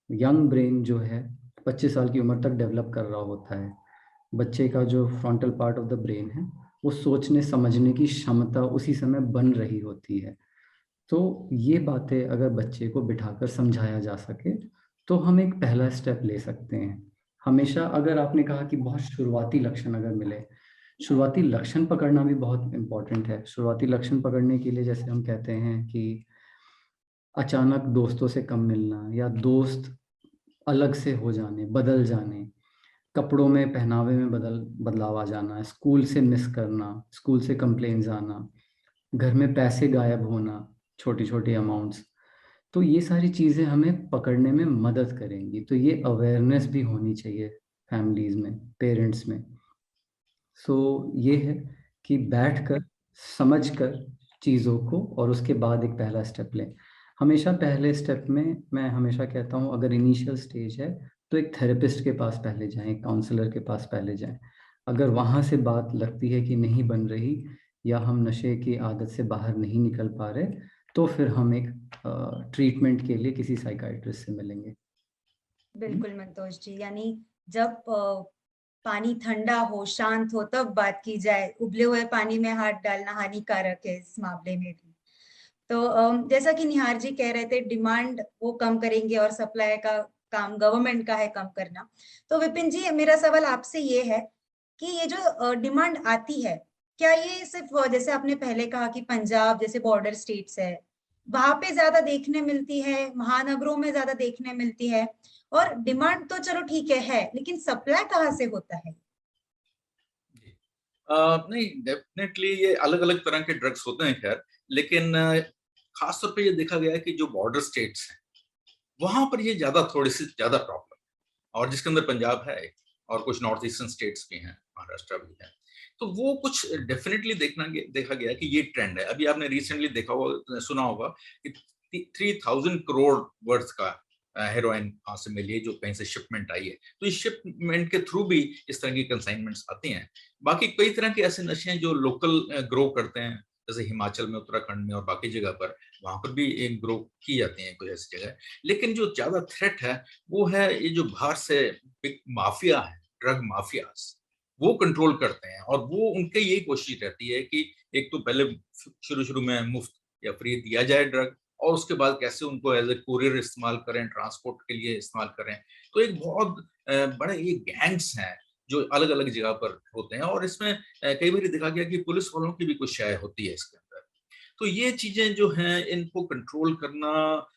यंग ब्रेन जो है 25 साल की उम्र तक डेवलप कर रहा होता है। बच्चे का जो frontal part of the brain है, वो सोचने समझने की क्षमता उसी समय बन रही होती है। तो ये बातें अगर बच्चे को बिठाकर समझाया जा सके तो हम एक पहला स्टेप ले सकते हैं। हमेशा अगर आपने कहा कि बहुत शुरुआती लक्षण अगर मिले, शुरुआती लक्षण पकड़ना भी बहुत इम्पोर्टेंट है। शुरुआती लक्षण पकड़ने के लिए जैसे हम कहते हैं कि अचानक दोस्तों से कम मिलना या दोस्त अलग से हो जाने, बदल जाने, कपड़ों में, पहनावे में बदलाव आ जाना, स्कूल से मिस करना, स्कूल से कंप्लेंट्स आना, घर में पैसे गायब होना, छोटी छोटी अमाउंट्स। तो ये सारी चीज़ें हमें पकड़ने में मदद करेंगी। तो ये अवेयरनेस भी होनी चाहिए फैमिलीज़ में, पेरेंट्स में। सो ये है कि बैठकर समझकर चीज़ों को और उसके बाद एक पहला स्टेप लें। हमेशा पहले स्टेप में मैं हमेशा कहता हूँ, अगर इनिशियल स्टेज है तो एक थेरेपिस्ट के पास पहले जाएं, एक काउंसलर के पास पहले जाएं। अगर वहाँ से बात लगती है कि नहीं बन रही या हम नशे की आदत से बाहर नहीं निकल पा रहे, तो फिर हम एक ट्रीटमेंट के लिए किसी साइकाइट्रिस्ट से मिलेंगे। बिल्कुल मंतोष जी, यानी जब पानी ठंडा हो, शांत हो, तब बात की जाए। उबले हुए पानी में हाथ डालना हानिकारक है इस मामले में भी। तो जैसा कि निहार जी कह रहे थे, डिमांड वो कम करेंगे और सप्लाई का काम गवर्नमेंट का है कम करना। तो विपिन जी, मेरा सवाल आपसे ये है कि ये जो डिमांड आती है, क्या ये सिर्फ जैसे आपने पहले कहा कि पंजाब जैसे बॉर्डर स्टेट्स है, वहां पे ज्यादा देखने मिलती है, महानगरों में ज्यादा देखने मिलती है, और डिमांड तो चलो ठीक है, लेकिन सप्लाई कहाँ से होता है? नहीं, डेफिनेटली ये अलग अलग तरह के ड्रग्स होते हैं खैर, लेकिन खासतौर पे ये देखा गया है कि जो बॉर्डर स्टेट्स हैं वहां पर ये थोड़ी सी ज्यादा प्रॉब्लम, और जिसके अंदर पंजाब है और कुछ नॉर्थ ईस्टर्न स्टेट्स भी हैं, महाराष्ट्र भी है। तो वो कुछ डेफिनेटली देखा गया कि ये ट्रेंड है। अभी आपने रिसेंटली सुना होगा कि 3000 करोड़ वर्थ का हेरोइन वहां से मिली है, जो कहीं से शिपमेंट आई है। तो इस शिपमेंट के थ्रू भी इस तरह की कंसाइनमेंट्स आती हैं। बाकी कई तरह के ऐसे नशे हैं जो लोकल ग्रो करते हैं, जैसे हिमाचल में, उत्तराखंड में और बाकी जगह पर, वहां पर भी एक ग्रो की जाती है कुछ ऐसी जगह। लेकिन जो ज्यादा थ्रेट है वो है ये जो बाहर से बिग माफिया है, ड्रग माफियाज, वो कंट्रोल करते हैं। और वो उनके यही कोशिश रहती है कि एक तो पहले शुरू में मुफ्त या फ्री दिया जाए ड्रग, और उसके बाद कैसे उनको एज ए कुरियर इस्तेमाल करें, ट्रांसपोर्ट के लिए इस्तेमाल करें। तो एक बहुत बड़े ये गैंग्स हैं जो अलग अलग जगह पर होते हैं, और इसमें कई बार देखा गया कि पुलिस वालों की भी कुछ शाय होती है इसके अंदर। तो ये चीजें जो हैं, इनको कंट्रोल करना,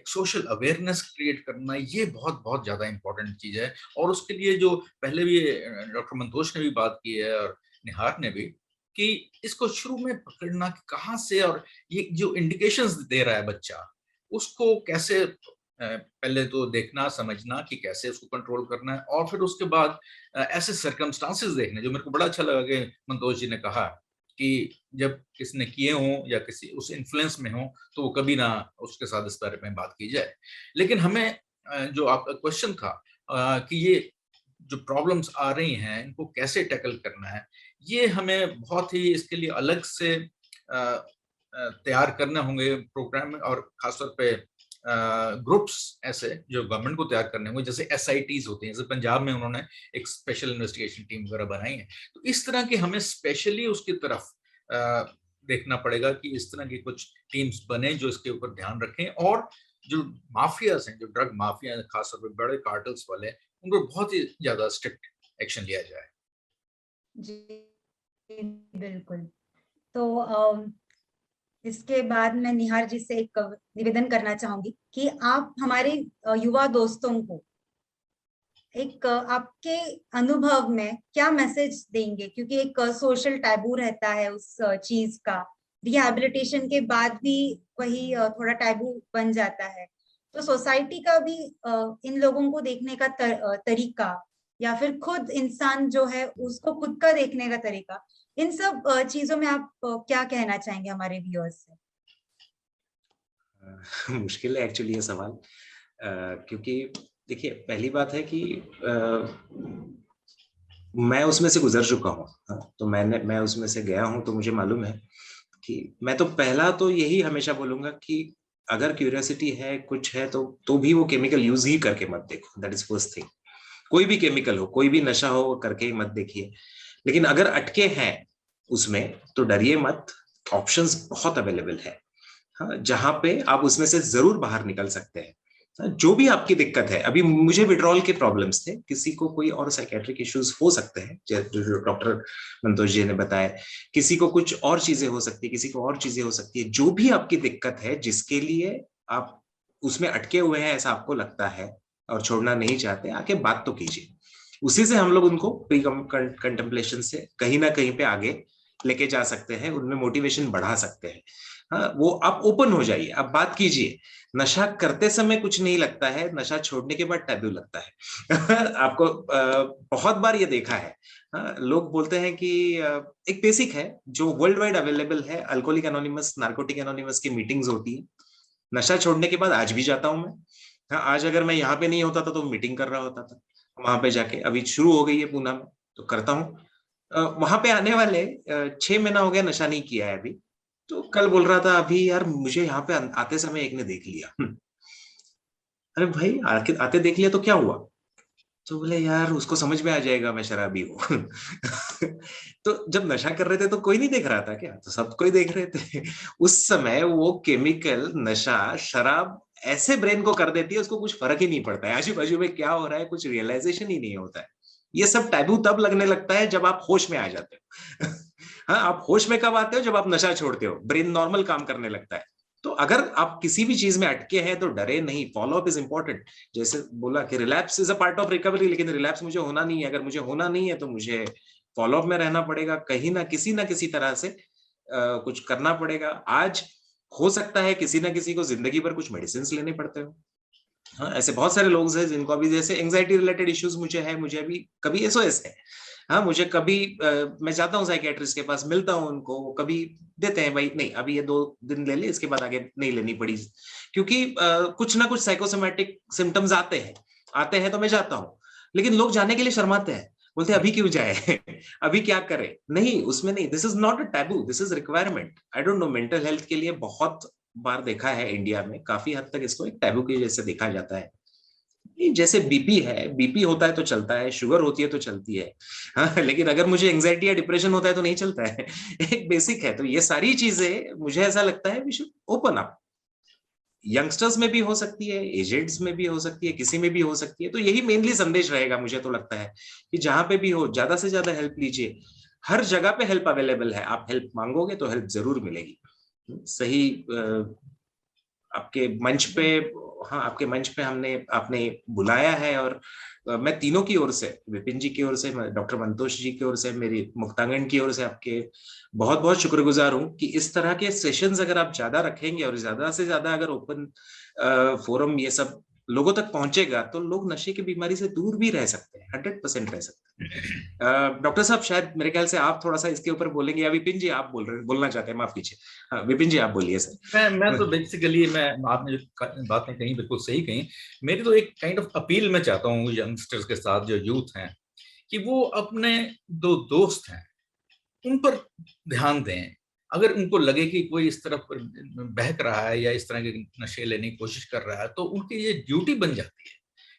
सोशल अवेयरनेस क्रिएट करना, ये बहुत बहुत ज्यादा इंपॉर्टेंट चीज है। और उसके लिए जो पहले भी डॉक्टर मंतोष ने भी बात की है और निहार ने भी, कि इसको शुरू में पकड़ना कहाँ से, और ये जो इंडिकेशंस दे रहा है बच्चा, उसको कैसे पहले तो देखना, समझना कि कैसे उसको कंट्रोल करना है, और फिर उसके बाद ऐसे सर्कमस्टांसेस देखने। जो मेरे को बड़ा अच्छा लगा कि मंतोष जी ने कहा कि जब किसी ने किए हों या किसी उस इन्फ्लुएंस में हो, तो वो कभी ना उसके साथ इस बारे में बात की जाए। लेकिन हमें जो आपका क्वेश्चन था कि ये जो प्रॉब्लम्स आ रही हैं, इनको कैसे टैकल करना है, ये हमें बहुत ही इसके लिए अलग से तैयार करने होंगे प्रोग्राम, और खासतौर पे ग्रुप्स ऐसे जो गवर्नमेंट को तैयार करने होंगे, जैसे SITs होती हैं। जैसे पंजाब में उन्होंने एक स्पेशल इन्वेस्टिगेशन टीम वगैरह बनाई है। तो इस तरह की हमें स्पेशली उसकी तरफ देखना पड़ेगा कि इस तरह की कुछ टीम्स बने जो इसके ऊपर ध्यान रखें, और जो माफियाज हैं, जो ड्रग माफिया हैं, खासतौर पर बड़े कार्टल्स वाले, उन पर बहुत ही ज्यादा स्ट्रिक्ट एक्शन लिया जाए। जी बिल्कुल। तो इसके बाद मैं निहार जी से एक निवेदन करना चाहूंगी कि आप हमारे युवा दोस्तों को एक आपके अनुभव में क्या मैसेज देंगे, क्योंकि एक सोशल टैबू रहता है उस चीज का, रिहैबिलिटेशन के बाद भी वही थोड़ा टैबू बन जाता है। तो सोसाइटी का भी इन लोगों को देखने का तरीका, या फिर खुद इंसान जो है उसको खुद का देखने का तरीका, इन सब चीजों में आप क्या कहना चाहेंगे हमारे व्यूअर्स से? मुश्किल है एक्चुअली ये सवाल, क्योंकि देखिए पहली बात है कि मैं उसमें से गुजर चुका हूँ। तो मैं उसमें से गया हूँ, तो मुझे मालूम है कि मैं तो पहला तो यही हमेशा बोलूंगा कि अगर क्यूरियोसिटी है, कुछ है, तो भी वो केमिकल यूज ही करके मत देखो। That is first thing. कोई भी केमिकल हो, कोई भी नशा हो, करके ही मत देखिए। लेकिन अगर अटके हैं उसमें तो डरिए मत, ऑप्शंस बहुत अवेलेबल है। हाँ, जहां पे आप उसमें से जरूर बाहर निकल सकते हैं। जो भी आपकी दिक्कत है, अभी मुझे विड्रॉल के प्रॉब्लम्स थे, किसी को कोई और साइकेट्रिक इश्यूज हो सकते हैं जो डॉक्टर मंतोष जी ने बताया, किसी को कुछ और चीजें हो सकती है, किसी को और चीजें हो सकती है। जो भी आपकी दिक्कत है, जिसके लिए आप उसमें अटके हुए हैं ऐसा आपको लगता है और छोड़ना नहीं चाहते, आके बात तो कीजिए। उसी से हम लोग उनको प्री कंटेम्पलेशन से कहीं ना कहीं पे आगे लेके जा सकते हैं, उनमें मोटिवेशन बढ़ा सकते हैं। हाँ, वो आप ओपन हो जाइए, आप बात कीजिए। नशा करते समय कुछ नहीं लगता है, नशा छोड़ने के बाद टैबू लगता है। आपको बहुत बार ये देखा है। हाँ, लोग बोलते हैं कि एक बेसिक है जो वर्ल्ड वाइड अवेलेबल है, अल्कोहलिक एनोनिमस, नार्कोटिक एनोनिमस की मीटिंग्स होती है। नशा छोड़ने के बाद आज भी जाता हूं मैं। हाँ, आज अगर मैं यहाँ पे नहीं होता था तो मीटिंग कर रहा होता था वहां पे जाके। अभी शुरू हो गई है पूना में, तो करता हूँ। वहां पे आने वाले 6 महीना हो गया नशा नहीं किया है अभी। तो कल बोल रहा था, अभी यार मुझे यहाँ पे आते समय एक ने देख लिया। अरे भाई, आके आते देख लिया तो क्या हुआ? तो बोले यार उसको समझ में आ जाएगा मैं शराबी हूँ। तो जब नशा कर रहे थे तो कोई नहीं देख रहा था क्या? तो सब कोई देख रहे थे। उस समय वो केमिकल, नशा, शराब ऐसे ब्रेन को कर देती है, उसको कुछ फर्क ही नहीं पड़ता है आजू बाजू में क्या हो रहा है, कुछ रियलाइजेशन ही नहीं होता है। ये सब टैबू तब लगने लगता है जब आप होश में आ जाते हो। हाँ, आप होश में कब आते हो? जब आप नशा छोड़ते हो, ब्रेन नॉर्मल काम करने लगता है। तो अगर आप किसी भी चीज में अटके हैं तो डरे नहीं, फॉलो अप इज इंपॉर्टेंट। जैसे बोला कि relapse is a part of recovery, लेकिन रिलैप्स मुझे होना नहीं है। अगर मुझे होना नहीं है तो मुझे फॉलो अप में रहना पड़ेगा, कहीं ना किसी तरह से कुछ करना पड़ेगा। आज हो सकता है किसी ना किसी को जिंदगी भर कुछ मेडिसिन लेने पड़ते हो। हाँ, ऐसे बहुत सारे लोग हैं जिनको अभी जैसे एंजाइटी रिलेटेड इश्यूज मुझे है, मुझे अभी कभी एसओएस है। हाँ, मुझे कभी मैं जाता हूँ साइकेट्रिस्ट के पास, मिलता हूँ उनको, कभी देते हैं भाई नहीं अभी ये 2 दिन ले ले, इसके बाद आगे नहीं लेनी पड़ी। क्योंकि कुछ ना कुछ साइकोसोमैटिक सिम्टम्स आते हैं तो मैं जाता हूँ। लेकिन लोग जाने के लिए शर्माते हैं, बोलते हैं अभी क्यों जाए। अभी क्या करे? नहीं, उसमें नहीं। This is not a taboo, this is requirement. I don't know, mental health के लिए बहुत बार देखा है इंडिया में, काफी हद तक इसको एक टैबू के जैसे देखा जाता है। जैसे बीपी है, बीपी होता है तो चलता है, शुगर होती है तो चलती है। हाँ, लेकिन अगर मुझे एंजाइटी या डिप्रेशन होता है तो नहीं चलता है। एक बेसिक है। तो ये सारी चीजें मुझे ऐसा लगता है we should open up. Youngsters में भी हो सकती है, एजेड्स में भी हो सकती है, किसी में भी हो सकती है। तो यही मेनली संदेश रहेगा, मुझे तो लगता है कि जहां पे भी हो ज्यादा से ज्यादा हेल्प लीजिए। हर जगह पे हेल्प अवेलेबल है, आप हेल्प मांगोगे तो हेल्प जरूर मिलेगी। सही आपके मंच पे, हाँ आपके मंच पे आपने बुलाया है। और मैं तीनों की ओर से, विपिन जी की ओर से, डॉक्टर मंतोष जी की ओर से, मेरी मुक्तांगन की ओर से आपके बहुत बहुत शुक्रगुजार हूँ कि इस तरह के सेशंस अगर आप ज्यादा रखेंगे और ज्यादा से ज्यादा अगर ओपन फोरम ये सब लोगों तक पहुंचेगा तो लोग नशे की बीमारी से दूर भी रह सकते हैं, 100% रह सकते हैं। डॉक्टर साहब, शायद मेरे ख्याल से आप थोड़ा सा इसके ऊपर बोलेंगे, या विपिन जी आप बोलना चाहते हैं? माफ कीजिए। हाँ, विपिन जी आप बोलिए सर। मैं तो बेसिकली मैं आपने जो बातें कही बिल्कुल सही कही। मेरी तो एक काइंड ऑफ अपील मैं चाहता हूँ यंगस्टर्स के साथ, जो यूथ हैं, कि वो अपने दो दोस्त हैं उन पर ध्यान दें। अगर उनको लगे कि कोई इस तरफ बहक रहा है या इस तरह के नशे लेने की कोशिश कर रहा है, तो उनकी ये ड्यूटी बन जाती है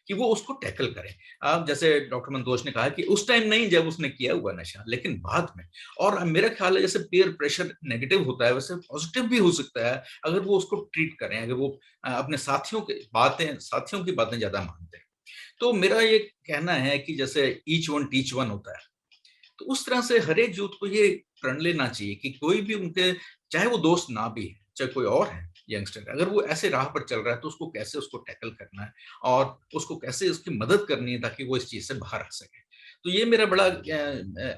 कि वो उसको टैकल करें। आप जैसे डॉक्टर मंतोष ने कहा कि उस टाइम नहीं जब उसने किया हुआ नशा, लेकिन बाद में। और मेरा ख्याल है जैसे पीयर प्रेशर नेगेटिव होता है, वैसे पॉजिटिव भी हो सकता है अगर वो उसको ट्रीट करें, अगर वो अपने साथियों की बातें ज्यादा मानते हैं। तो मेरा ये कहना है कि जैसे ईच वन टीच वन होता है, तो उस तरह से हर एक यूथ को ये प्रण लेना चाहिए कि कोई भी उनके, चाहे वो दोस्त ना भी है, चाहे कोई और है यंगस्टर, अगर वो ऐसे राह पर चल रहा है तो उसको कैसे उसको टैकल करना है और उसको कैसे उसकी मदद करनी है ताकि वो इस चीज से बाहर आ सके। तो ये मेरा बड़ा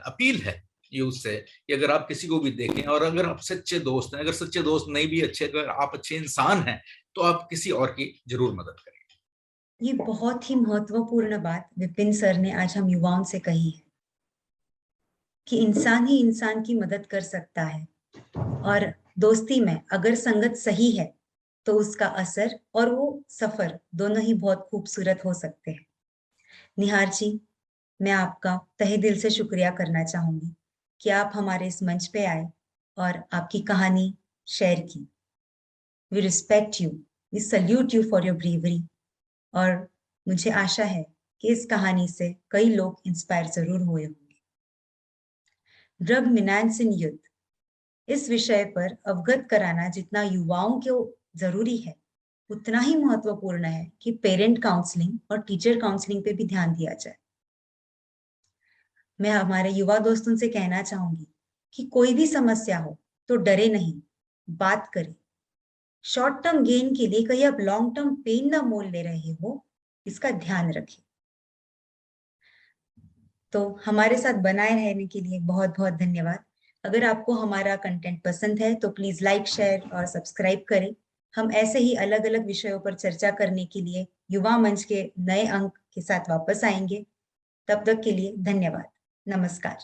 अपील है यूथ से कि अगर आप किसी को भी देखें, और अगर आप सच्चे दोस्त हैं, अगर सच्चे दोस्त नहीं भी अच्छे, अगर आप अच्छे इंसान हैं, तो आप किसी और की जरूर मदद करें। ये बहुत ही महत्वपूर्ण बात विपिन सर ने आज हम युवाओं से कही है कि इंसान ही इंसान की मदद कर सकता है, और दोस्ती में अगर संगत सही है तो उसका असर और वो सफर दोनों ही बहुत खूबसूरत हो सकते हैं। निहार जी, मैं आपका तहे दिल से शुक्रिया करना चाहूंगी कि आप हमारे इस मंच पे आए और आपकी कहानी शेयर की। We respect you, we salute you for your bravery, और मुझे आशा है कि इस कहानी से कई लोग इंस्पायर जरूर हुए होंगे। ड्रग मीनांस इन यूथ, इस विषय पर अवगत कराना जितना युवाओं को जरूरी है, उतना ही महत्वपूर्ण है कि पेरेंट काउंसलिंग और टीचर काउंसलिंग पे भी ध्यान दिया जाए। मैं हमारे युवा दोस्तों से कहना चाहूंगी कि कोई भी समस्या हो तो डरे नहीं, बात करें। शॉर्ट टर्म गेन के लिए कहीं आप लॉन्ग टर्म पेन ना मोल ले रहे हो, इसका ध्यान रखें। तो हमारे साथ बनाए रहने के लिए बहुत बहुत धन्यवाद। अगर आपको हमारा कंटेंट पसंद है तो प्लीज लाइक, शेयर और सब्सक्राइब करें। हम ऐसे ही अलग अलग विषयों पर चर्चा करने के लिए युवा मंच के नए अंक के साथ वापस आएंगे। तब तक के लिए धन्यवाद। नमस्कार।